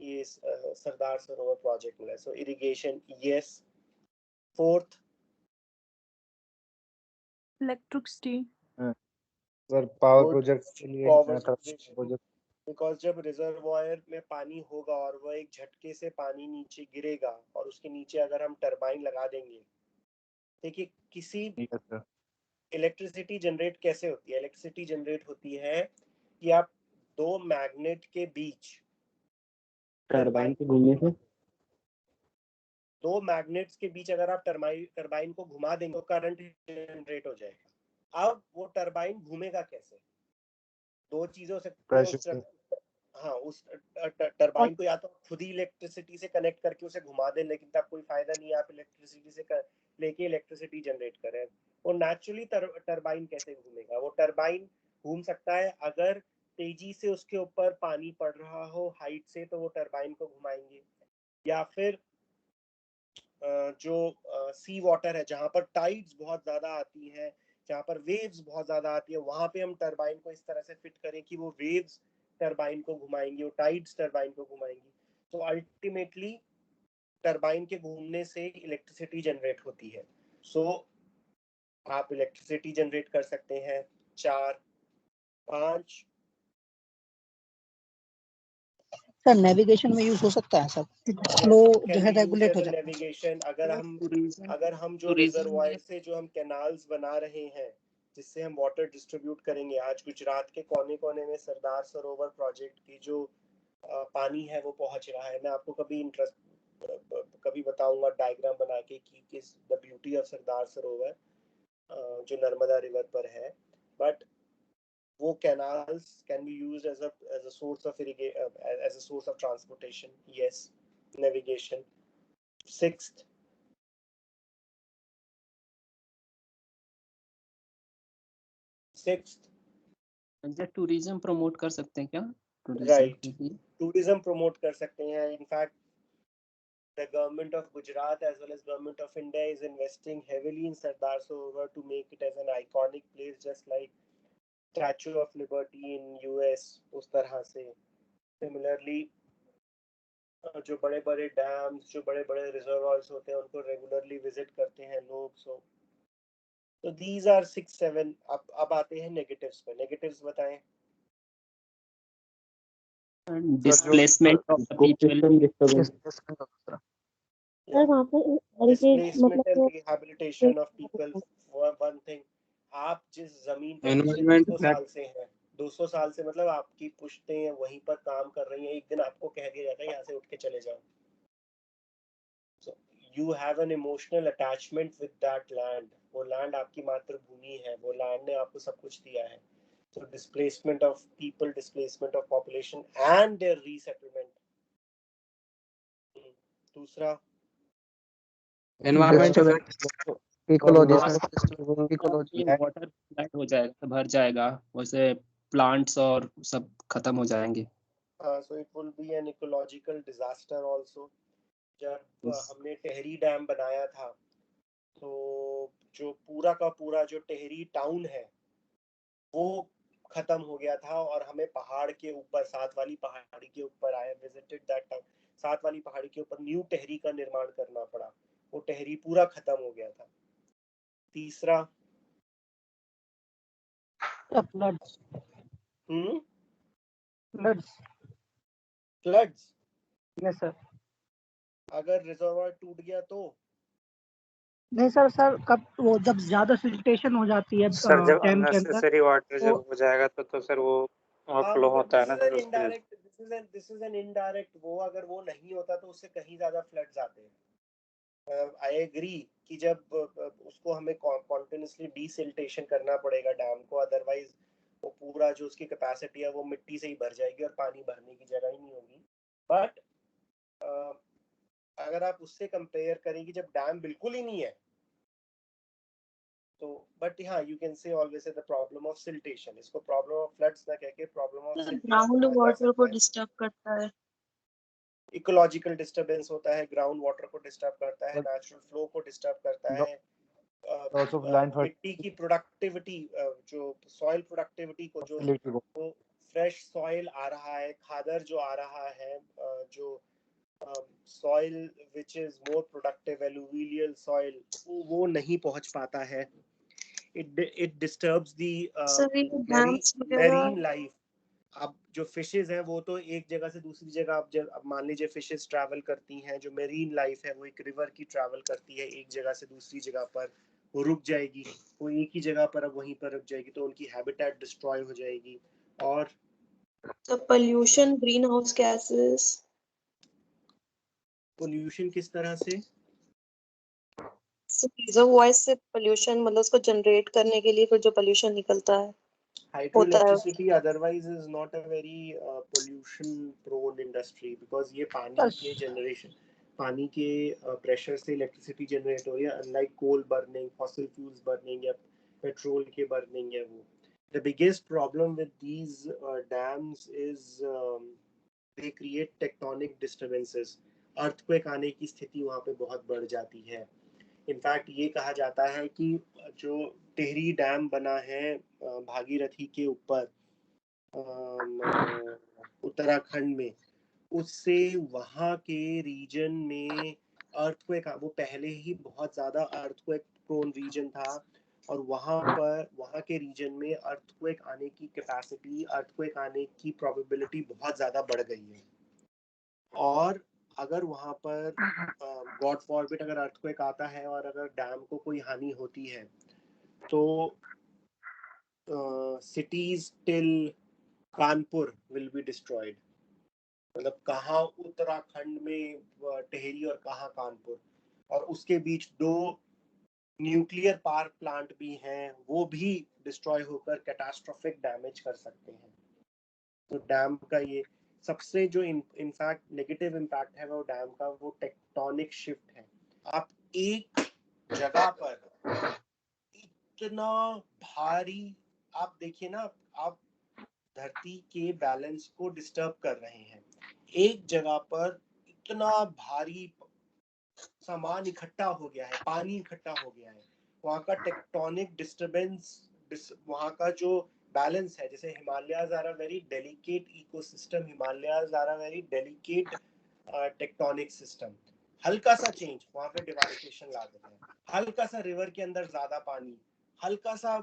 ये सरदार सरोवर प्रोजेक्ट मिला. So irrigation, yes. Fourth, electricity. Sir power Good. Project के लिए Power प्रोजेक्ट. बिकॉज जब रिजर्वॉयर में पानी होगा और वह एक झटके से पानी नीचे गिरेगा, और उसके नीचे अगर हम टरबाइन लगा देंगे, देखिए किसी Yes, sir. इलेक्ट्रिसिटी जनरेट कैसे होती है? इलेक्ट्रिसिटी जनरेट होती है कि आप दो मैग्नेट के बीच, टरबाइन के घूमने से. दो मैग्नेट्स के बीच अगर आप टरबाइन को घुमा देंगे तो करंट जनरेट हो जाएगा. अब वो टरबाइन घूमेगा कैसे? दो चीजों से. Pressure. हाँ, उस टरबाइन को या तो खुद ही इलेक्ट्रिसिटी से कनेक्ट करके उसे घुमा दें, लेकिन तब कोई फायदा नहीं है. आप इलेक्ट्रिसिटी से लेके इलेक्ट्रिसिटी जनरेट करें. वो नेचुरली टरबाइन कैसे घूमेगा? वो टरबाइन घूम सकता है अगर तेजी से उसके ऊपर पानी पड़ रहा हो हाइट से, तो वो टरबाइन को घुमाएंगे. या फिर जो सी वाटर है, जहाँ पर टाइड्स बहुत ज्यादा आती हैं, जहाँ पर वेव्स बहुत ज्यादा आती है, वहां पे हम टरबाइन को इस तरह से फिट करें कि वो वेव्स टरबाइन को घुमाएंगी, वो टाइड्स टरबाइन को घुमाएंगी. तो अल्टीमेटली टरबाइन के घूमने से इलेक्ट्रिसिटी जनरेट होती है. सो आप इलेक्ट्रिसिटी जनरेट कर सकते हैं. 4, 5. सर नेविगेशन में यूज हो सकता है सर. फ्लो जो है रेगुलेट हो जाता है. नेविगेशन अगर हम जो रिजर्वॉयर से जो हम कैनाल्स बना रहे हैं, जिससे हम वाटर डिस्ट्रीब्यूट करेंगे. आज गुजरात के कोने कोने में सरदार सरोवर प्रोजेक्ट की जो पानी है वो पहुंच रहा है. मैं आपको कभी बताऊंगा डायग्राम बना के कि किस the beauty of Sardar Sarovar जो नर्मदा रिवर पर है. बट वो canals can be used as a source of as a source of transportation. Yes, navigation. Sixth, tourism promote कर सकते हैं क्या? right, tourism promote कर सकते हैं. In fact, the government of Gujarat as well as government of India is investing heavily in Sardar Sarovar to make it as an iconic place, just like Statue of Liberty in US. उस तरह से similarly जो बड़े बड़े dams, जो बड़े बड़े reservoirs होते हैं, उनको रेगुलरली विजिट करते हैं लोग. So these are 6, 7. अब आते हैं नेगेटिव्स पे. नेगेटिव्स बताएं. Displacement of people. सर वहाँ पे हेरिटेज डिस्प्लेसमेंट एंड मतलब rehabilitation of people, one thing. आप जिस जमीन पे पिछले एनवायरमेंट 200 साल से हैं, 200 साल से मतलब आपकी पुश्तें वहीं पर काम कर रही हैं, एक दिन आपको कह दिया जाता है यहाँ से उठ के चले जाओ, so you have an emotional attachment with that land, वो लैंड आपकी मातृभूमि है, वो लैंड ने आपको सब कुछ दिया है। so displacement of people, displacement of population and their resettlement। दूसरा environment ecology ecology water flood हो जाएगा, भर जाएगा, वैसे प्लांट्स और सब खत्म हो जाएंगे। so it will be an ecological disaster also। जब हमने टेहरी डैम बनाया था तो जो पूरा का पूरा जो टेहरी टाउन है वो खत्म हो गया था, और हमें पहाड़ के ऊपर, सात वाली पहाड़ी के ऊपर, आई विजिटेड दैट टाउन, सात वाली पहाड़ी के ऊपर न्यू टेहरी का निर्माण करना पड़ा, वो टेहरी पूरा खत्म हो गया था। तीसरा फ्लड्स फ्लड्स। Yes sir. अगर रिजर्वायर टूट गया तो नहीं सर कब वो जब ज्यादा सिल्टेशन हो जाती है सर जब डैम के अंदर अननेसेसरी वाटर तो जब हो जाएगा तो सर वो ओवरफ्लो होता है ना सर उसके लिए। दिस इज एन इनडायरेक्ट, वो अगर वो नहीं होता तो उससे कहीं ज्यादा फ्लड्स आते हैं। आई एग्री कि जब उसको हमें कॉन्टिन्यूसली डीसिल्टेशन करना पड़ेगा डैम को, अदरवाइज वो पूरा जो उसकी कैपेसिटी है वो मिट्टी से ही भर जाएगी और पानी भरने की जगह ही नहीं होगी। बट अगर आप उससे कंपेयर करें कि जब डैम बिल्कुल ही नहीं है तो, बट हाँ you can say always the problem of siltation, इसको प्रॉब्लम ऑफ फ्लड्स ना कह के प्रॉब्लम ऑफ ग्राउंड वाटर को डिस्टर्ब करता है, इकोलॉजिकल डिस्टर्बेंस होता है, ग्राउंड वाटर को डिस्टर्ब करता है, नेचुरल फ्लो को डिस्टर्ब करता है, मिट्टी की प्रोडक्टिविटी, जो सॉइल प्रोडक्टिविटी को, जो वो फ्रेश सॉइल आ रहा है, खादर जो आ रहा है, जो soil which is more productive, alluvial soil, वो नहीं पहुंच पाता है। it disturbs the marine life। अब जो फिशेस हैं वो तो एक जगह से दूसरी जगह, अब मान लीजिए फिशेस ट्रैवल करती हैं, जो मेरीन लाइफ है वो एक रिवर की ट्रैवल करती है, एक जगह से दूसरी जगह पर वो रुक जाएगी, वो एक ही जगह पर अब वहीं पर रुक जाएगी तो उनकी हैबिटेट डिस्ट्रॉय हो जाएगी। और तो pollution, green house gases, pollution किस तरह से? रिजर्वॉयर से पोल्यूशन, मतलब उसको जनरेट करने के लिए फिर जो पोल्यूशन निकलता है hydroelectricity otherwise is not a very pollution prone industry, because ये पानी के जनरेशन, पानी के प्रेशर से इलेक्ट्रिसिटी जनरेट हो रही है, अनलाइक कोल बर्निंग, फॉसिल फ्यूल्स बर्निंग या पेट्रोल के बर्निंग है वो। The biggest problem with these dams is they create tectonic disturbances, earthquake आने की स्थिति वहाँ पे बहुत बढ़ जाती है। इनफैक्ट ये कहा जाता है कि जो टिहरी डैम बना है भागीरथी के ऊपर उत्तराखंड में, उससे वहाँ के रीजन में अर्थक्वेक, वो पहले ही बहुत ज़्यादा अर्थक्वेक प्रोन रीजन था, और वहाँ पर वहाँ के रीजन में अर्थक्वेक आने की कैपेसिटी, अर्थक्वेक आने की प्रोबेबिलिटी बहुत ज़्यादा बढ़ गई है। और अगर वहाँ पर गॉड फॉरबिड अगर अर्थक्वेक आता है और अगर डैम को कोई हानि होती है तो cities till Kanpur will be destroyed. मतलब कहाँ उत्तराखंड में टेहरी और कहाँ कानपुर, और उसके बीच दो न्यूक्लियर पावर प्लांट भी हैं, वो भी डिस्ट्रॉय होकर कैटास्ट्रोफिक डैमेज कर सकते हैं। तो डैम का ये सबसे जो इनफैक्ट नेगेटिव इम्पैक्ट है वो डैम का, वो टेक्टोनिक शिफ्ट है। आप एक जगह पर इतना भारी, आप देखिए ना, आप धरती के बैलेंस को डिस्टर्ब कर रहे हैं, एक जगह पर इतना भारी सामान इकट्ठा हो गया है, पानी इकट्ठा हो गया है, वहाँ का टेक्टोनिक डिस्टर्बेंस, वहाँ का जो बैलेंस है, जैसे Himalayas are a very delicate ecosystem, Himalayas are a very delicate tectonic system. हल्का सा चेंज वहाँ पे डिवास्टेशन ला देता है, हल्का सा रिवर के अंदर ज्यादा पानी, हल्का सा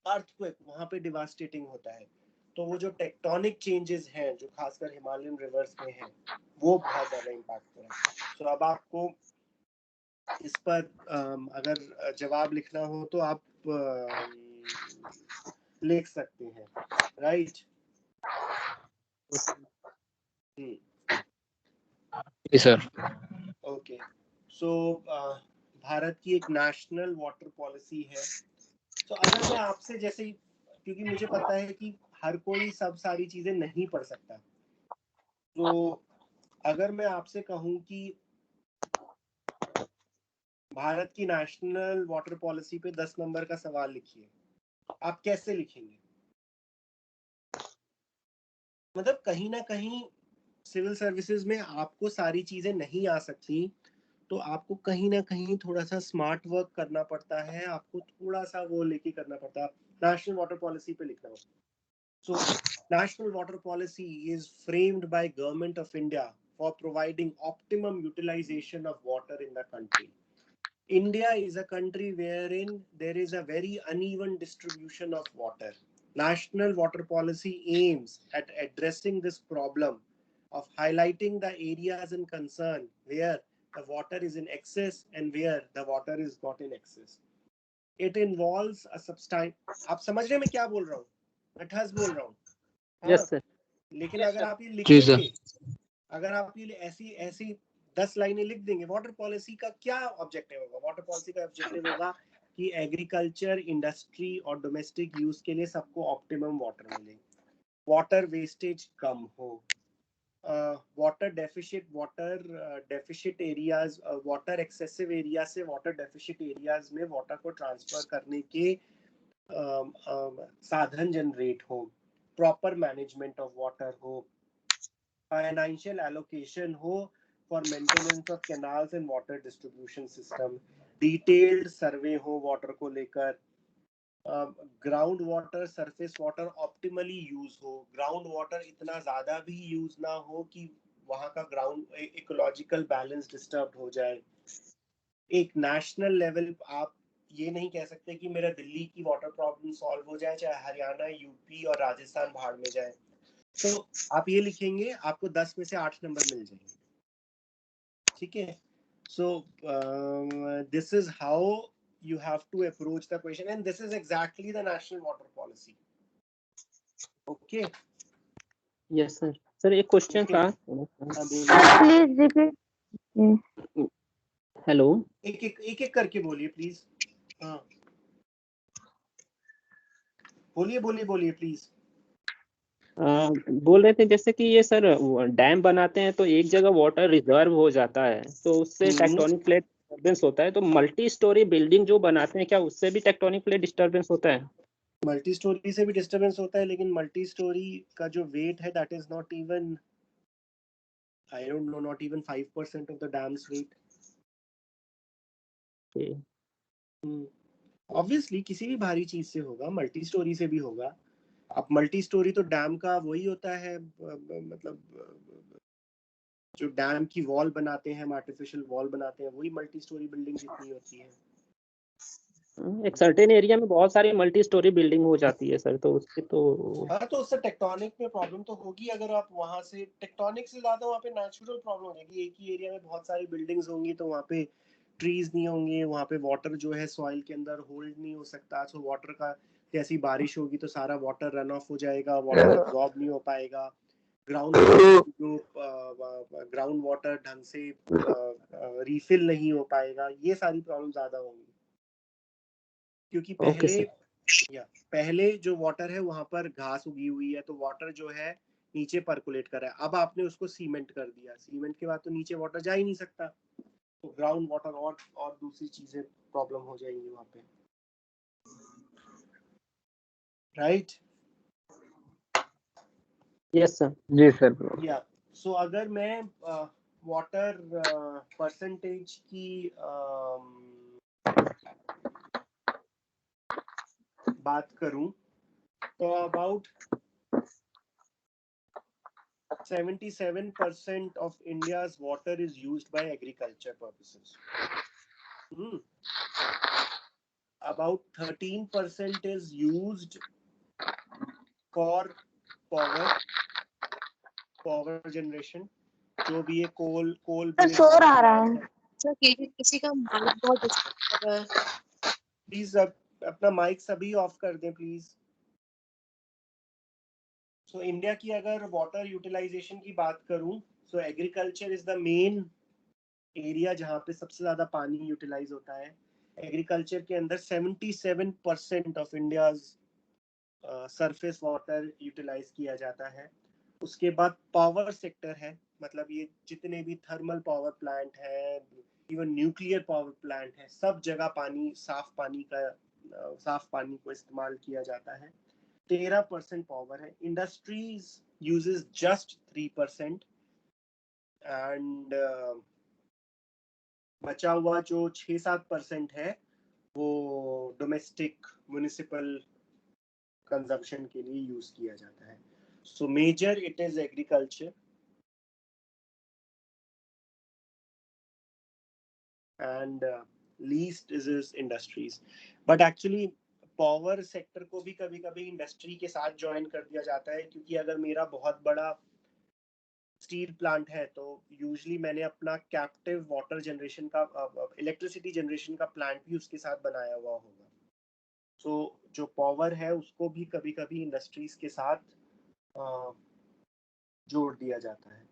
अर्थक्वेक, वहाँ पे डिवास्टेटिंग होता है। तो वो जो टेक्टोनिक चेंजेस हैं जो खासकर हिमालयन रिवर्स में हैं, वो बहुत ज्यादा इम्पैक्ट कर रहे हैं। तो अब आपको इस पर अगर जवाब लिखना हो तो आप लिख सकते हैं, राइट? जी सर। ओके, सो भारत की एक नेशनल वाटर पॉलिसी है। तो अगर मैं आपसे जैसे, क्योंकि मुझे पता है कि हर कोई सब सारी चीजें नहीं पढ़ सकता, तो अगर मैं आपसे कहूं कि भारत की नेशनल वाटर पॉलिसी पे 10 नंबर का सवाल लिखिए, आप कैसे लिखेंगे? मतलब कहीं ना कहीं सिविल सर्विसेज में आपको सारी चीजें नहीं आ सकती, तो आपको कहीं ना कहीं थोड़ा सा स्मार्ट वर्क करना पड़ता है, आपको थोड़ा सा वो लेके करना पड़ता है। नेशनल वाटर पॉलिसी पे लिखना हो, so national water policy is framed by government of India for providing optimum utilization of water in the country. India is a country wherein there is a very uneven distribution of water. National water policy aims at addressing this problem of highlighting the areas in concern where the water is in excess and where the water is not in excess. It involves a substantial, आप समझ रहे हैं मैं क्या बोल रहा हूँ? मैं ठस बोल रहा हूँ, यस सर। लेकिन अगर आप ये जी लिखेंगे, सर। अगर आप ये ऐसी 10 लाइनें लिख देंगे, वाटर पॉलिसी का क्या ऑब्जेक्टिव होगा? वाटर पॉलिसी का ऑब्जेक्टिव होगा कि एग्रीकल्चर, इंडस्ट्री और डोमेस्टिक यूज के लिए सबको ऑप्टिमम वाटर मिले, वाटर वेस्टेज कम हो, water deficit areas, water excessive area से वाटर डेफिशिट एरियाज में वाटर को ट्रांसफर करने के साधन जनरेट हो, प्रॉपर मैनेजमेंट ऑफ वाटर हो, फाइनेंशियल एलोकेशन हो for maintenance of canals and water distribution system, detailed survey हो वाटर को लेकर, ground water, surface water optimally use हो, ग्राउंड वाटर इतना ज्यादा भी यूज ना हो कि वहां का ग्राउंड इकोलॉजिकल बैलेंस डिस्टर्ब हो जाए। एक नेशनल लेवल आप ये नहीं कह सकते कि मेरा दिल्ली की वाटर प्रॉब्लम सॉल्व हो जाए, चाहे हरियाणा, यूपी और राजस्थान भाड़ में जाए। तो आप ये लिखेंगे, आपको 10 में से 8 नंबर मिल जाएंगे, ठीक है? सो this is how you have to approach the question, and this is exactly the national water policy. Okay, yes sir. Sir एक क्वेश्चन था। Please repeat. हेलो, एक करके बोलिए प्लीज। हाँ, बोलिए प्लीज। बोल रहे थे जैसे कि ये सर डैम बनाते हैं तो एक जगह वाटर रिजर्व हो जाता है, तो उससे टेक्टोनिक प्लेट डिस्टर्बेंस होता है, तो मल्टी स्टोरी बिल्डिंग जो बनाते हैं क्या उससे भी टेक्टोनिक प्लेट डिस्टर्बेंस होता है? मल्टी स्टोरी से भी डिस्टर्बेंस होता है, लेकिन मल्टी स्टोरी का जो वेट है that is not even, I don't know, not even 5% of the dams weight. Obviously किसी भी भारी चीज से होगा, मल्टी स्टोरी से भी होगा। अब मल्टी स्टोरी तो डैम का वही होता है, मतलब जो डैम की वॉल बनाते हैं, आर्टिफिशियल वॉल बनाते हैं, वही मल्टी स्टोरी बिल्डिंग जितनी होती है। एक सर्टेन एरिया में बहुत सारी मल्टी स्टोरी बिल्डिंग हो जाती है सर, तो उससे तो हाँ, तो उससे टेक्टोनिक में प्रॉब्लम तो होगी। अगर आप वहां से टेक्टोनिक से ज्यादा वहाँ पे नेचुरल प्रॉब्लम हो जाएगी। एक ही एरिया में बहुत सारी बिल्डिंग्स होंगी तो वहाँ पे ट्रीज नहीं होंगे, वहाँ पे वाटर जो है सॉइल के अंदर होल्ड नहीं हो सकता। सो वाटर का, जैसी बारिश होगी तो सारा वाटर रन ऑफ हो जाएगा, वाटर एब्जॉर्ब नहीं हो पाएगा, ग्राउंड वाटर ढंग से रिफिल नहीं हो पाएगा, ये सारी प्रॉब्लम ज्यादा होंगी। क्योंकि पहले जो वाटर है वहां पर घास उगी हुई है, तो वाटर जो है नीचे परकुलेट कर रहा है। अब आपने उसको सीमेंट कर दिया, सीमेंट के बाद तो नीचे वाटर जा ही नहीं सकता, तो ग्राउंड वाटर और दूसरी चीजें प्रॉब्लम हो जाएंगी वहां पे, राइट? Yes sir. जी सर। या सो अगर मैं वाटर परसेंटेज की बात करूं तो about 77% of India's water is used by agriculture purposes. About 13% is used for power generation. जो भी ये कोल शोर आ रहा है। सर किसी का माइक बहुत डिस्टर्ब कर रहा है। प्लीज अपना माइक सभी ऑफ कर दें प्लीज। सो इंडिया की अगर वाटर यूटिलाइजेशन की बात करूं, सो agriculture is the main area जहां पे सबसे ज्यादा पानी यूटिलाइज होता है। एग्रीकल्चर के अंदर 77% of India's surface water utilise किया जाता है। उसके बाद पावर सेक्टर है, मतलब ये जितने भी थर्मल पावर प्लांट है, इवन न्यूक्लियर पावर प्लांट है, सब जगह पानी, साफ पानी को इस्तेमाल किया जाता है। 13% पावर है। इंडस्ट्रीज यूजेस जस्ट 3% एंड बचा हुआ जो 6-7% है वो डोमेस्टिक म्युनिसिपल कंजम्पशन के लिए यूज किया जाता है। So measure it is agriculture and least is industries. But actually power sector को भी कभी कभी इंडस्ट्री के साथ ज्वाइन कर दिया जाता है, क्योंकि अगर मेरा बहुत बड़ा स्टील प्लांट है तो यूजुअली मैंने अपना कैप्टिव वाटर जनरेशन का इलेक्ट्रिसिटी जनरेशन का प्लांट भी उसके साथ बनाया हुआ होगा। सो जो पावर है उसको भी कभी कभी इंडस्ट्रीज के साथ जोड़ दिया जाता है।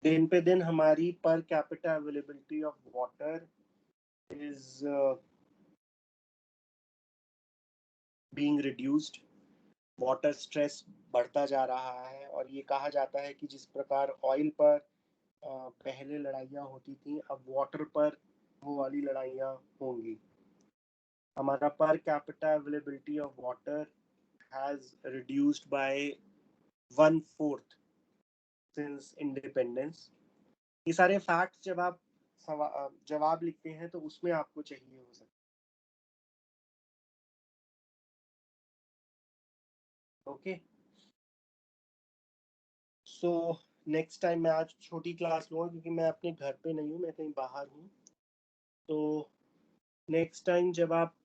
दिन पे दिन हमारी per capita availability of water is being reduced. Water stress बढ़ता जा रहा है, और ये कहा जाता है कि जिस प्रकार ऑयल पर पहले लड़ाइयाँ होती थी, अब वाटर पर वो वाली लड़ाइयाँ होंगी। हमारा per capita availability of water has reduced by 1/4 since independence. ये सारे फैक्ट्स जब आप जवाब लिखते हैं तो उसमें आपको चाहिए हो सकता है। ओके, सो नेक्स्ट टाइम मैं आज छोटी क्लास लूँगा क्योंकि मैं अपने घर पे नहीं हूँ, मैं कहीं बाहर हूँ। तो नेक्स्ट टाइम जब आप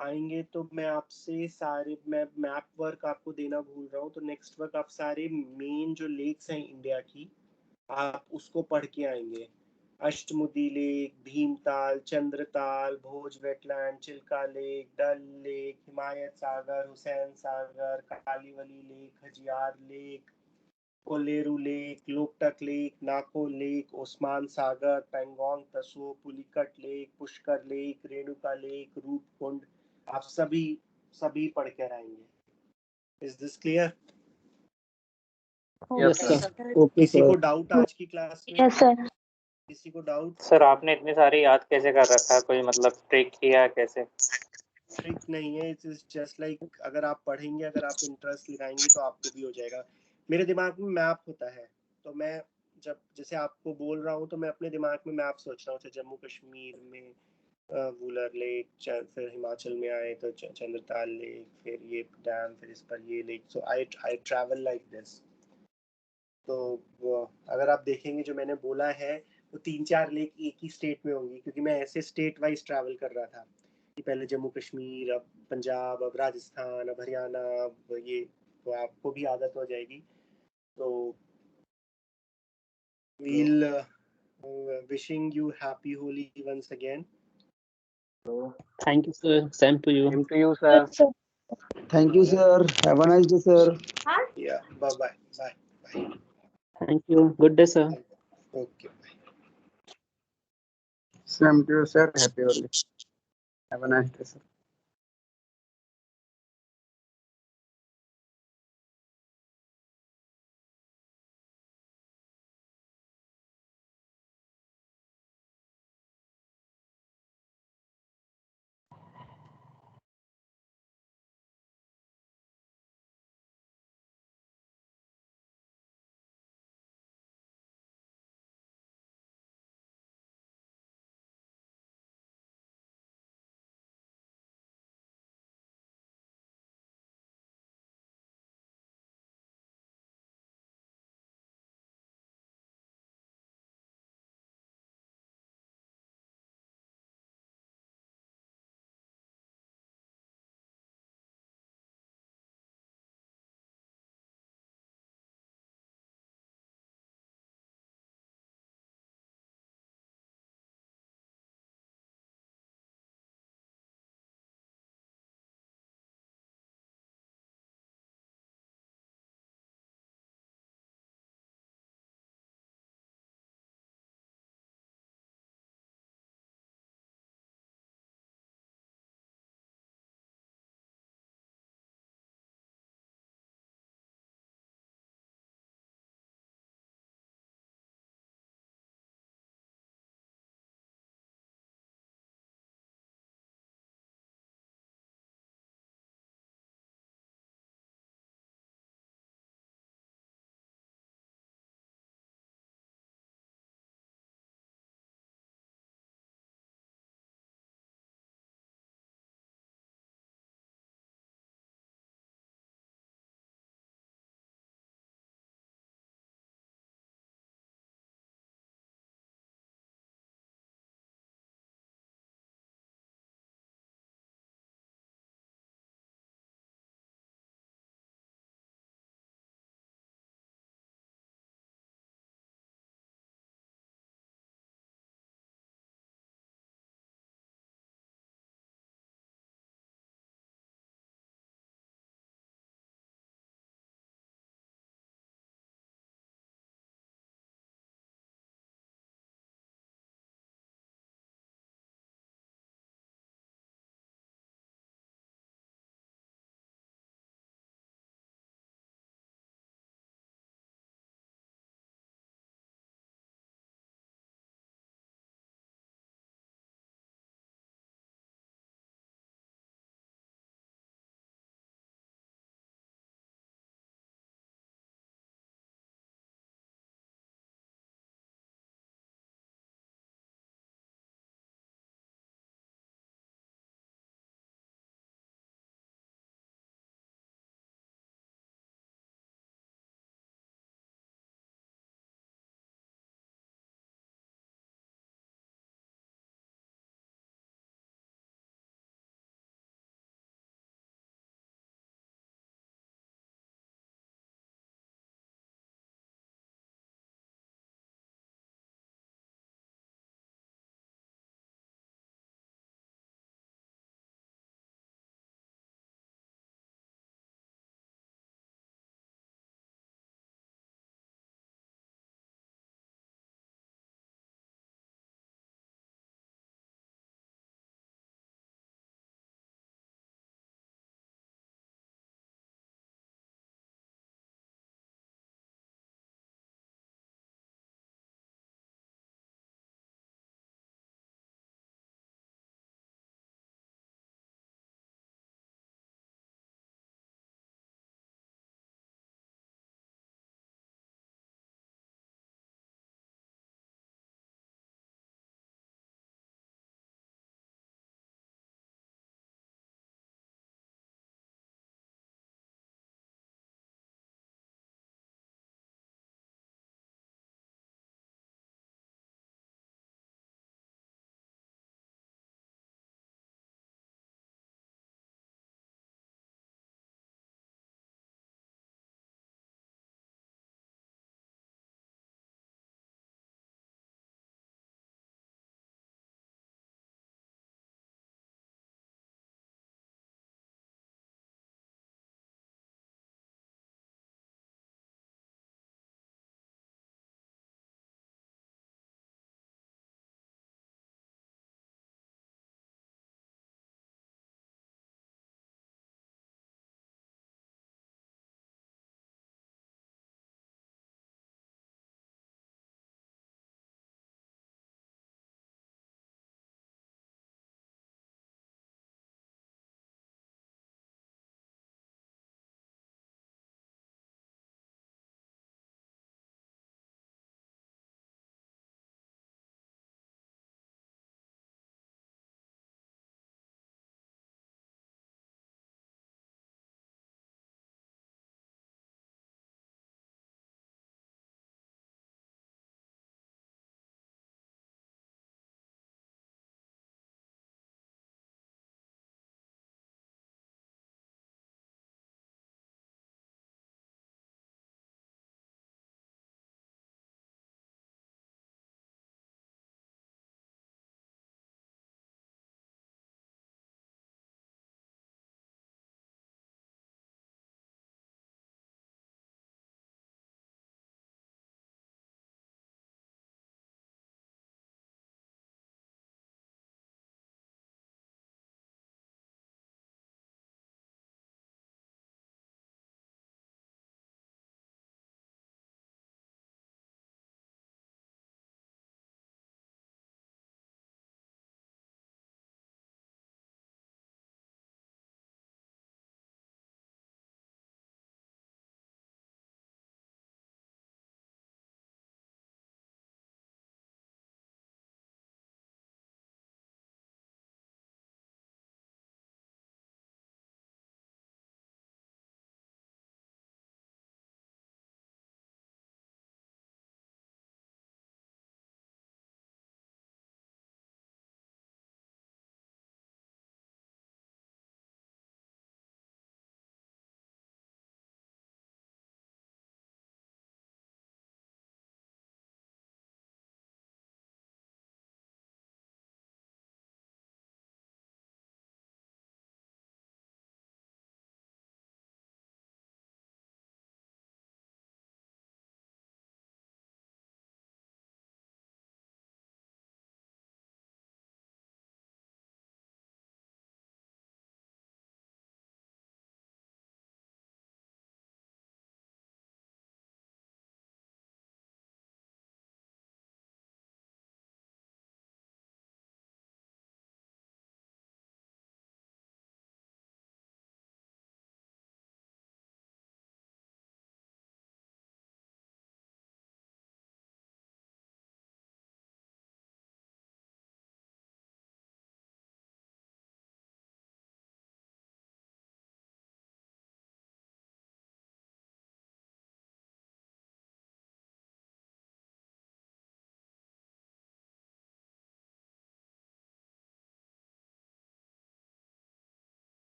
आएंगे तो मैं आपसे सारे मैप वर्क आपको देना भूल रहा हूँ। तो नेक्स्ट वर्क आप सारे मेन जो लेक्स हैं इंडिया की, आप उसको पढ़ के आएंगे। Ashtamudi lake, Bhimtal, Chandratal, Bhoj wetland, Chilka lake, Dal lake, Himayat Sagar, Hussain Sagar, Kaliveli lake, Hajiyar lake, Kolleru lake, Loktak lake, Nako lake, Osman Sagar, Pangong Tso, Pulicat lake, Pushkar lake, Renuka lake, Roopkund, आप सभी पढ़ कर आएंगे। Is this clear? Yes Okay. Sir. Okay किसी सर। को डाउट आज की क्लास में? Yes, sir. किसी को डाउट? सर आपने इतनी सारी याद कैसे कर रखा है, कोई मतलब ट्रिक किया कैसे? ट्रिक नहीं है, इट इज जस्ट लाइक अगर आप पढ़ेंगे, अगर आप इंटरेस्ट दिखाएंगे तो आपको भी हो जाएगा। मेरे दिमाग में मैप होता है, तो मैं जब जैसे आपको बोल रहा हूँ तो मैं अपने दिमाग में मैप सोच रहा हूँ। जम्मू कश्मीर में वूलर लेक, फिर हिमाचल में आए तो चंद्रताल लेक, फिर ये डैम, फिर इस पर ये lake. So I travel like this. तो अगर आप देखेंगे जो मैंने बोला है वो 3-4 लेक एक ही स्टेट में होंगी, क्योंकि मैं ऐसे स्टेट वाइज ट्रैवल कर रहा था कि पहले जम्मू कश्मीर, अब पंजाब, अब राजस्थान, अब हरियाणा, अब ये, तो आपको भी आदत हो जाएगी। तो we'll wishing you happy Holi once again. Thank you sir, same to you. Same to you sir. Yes, sir. Thank you, sir. Have a nice day, sir. Yeah, bye. Thank you, good day sir. Okay, bye. Same to you sir. Happy Holi. Have a nice day sir.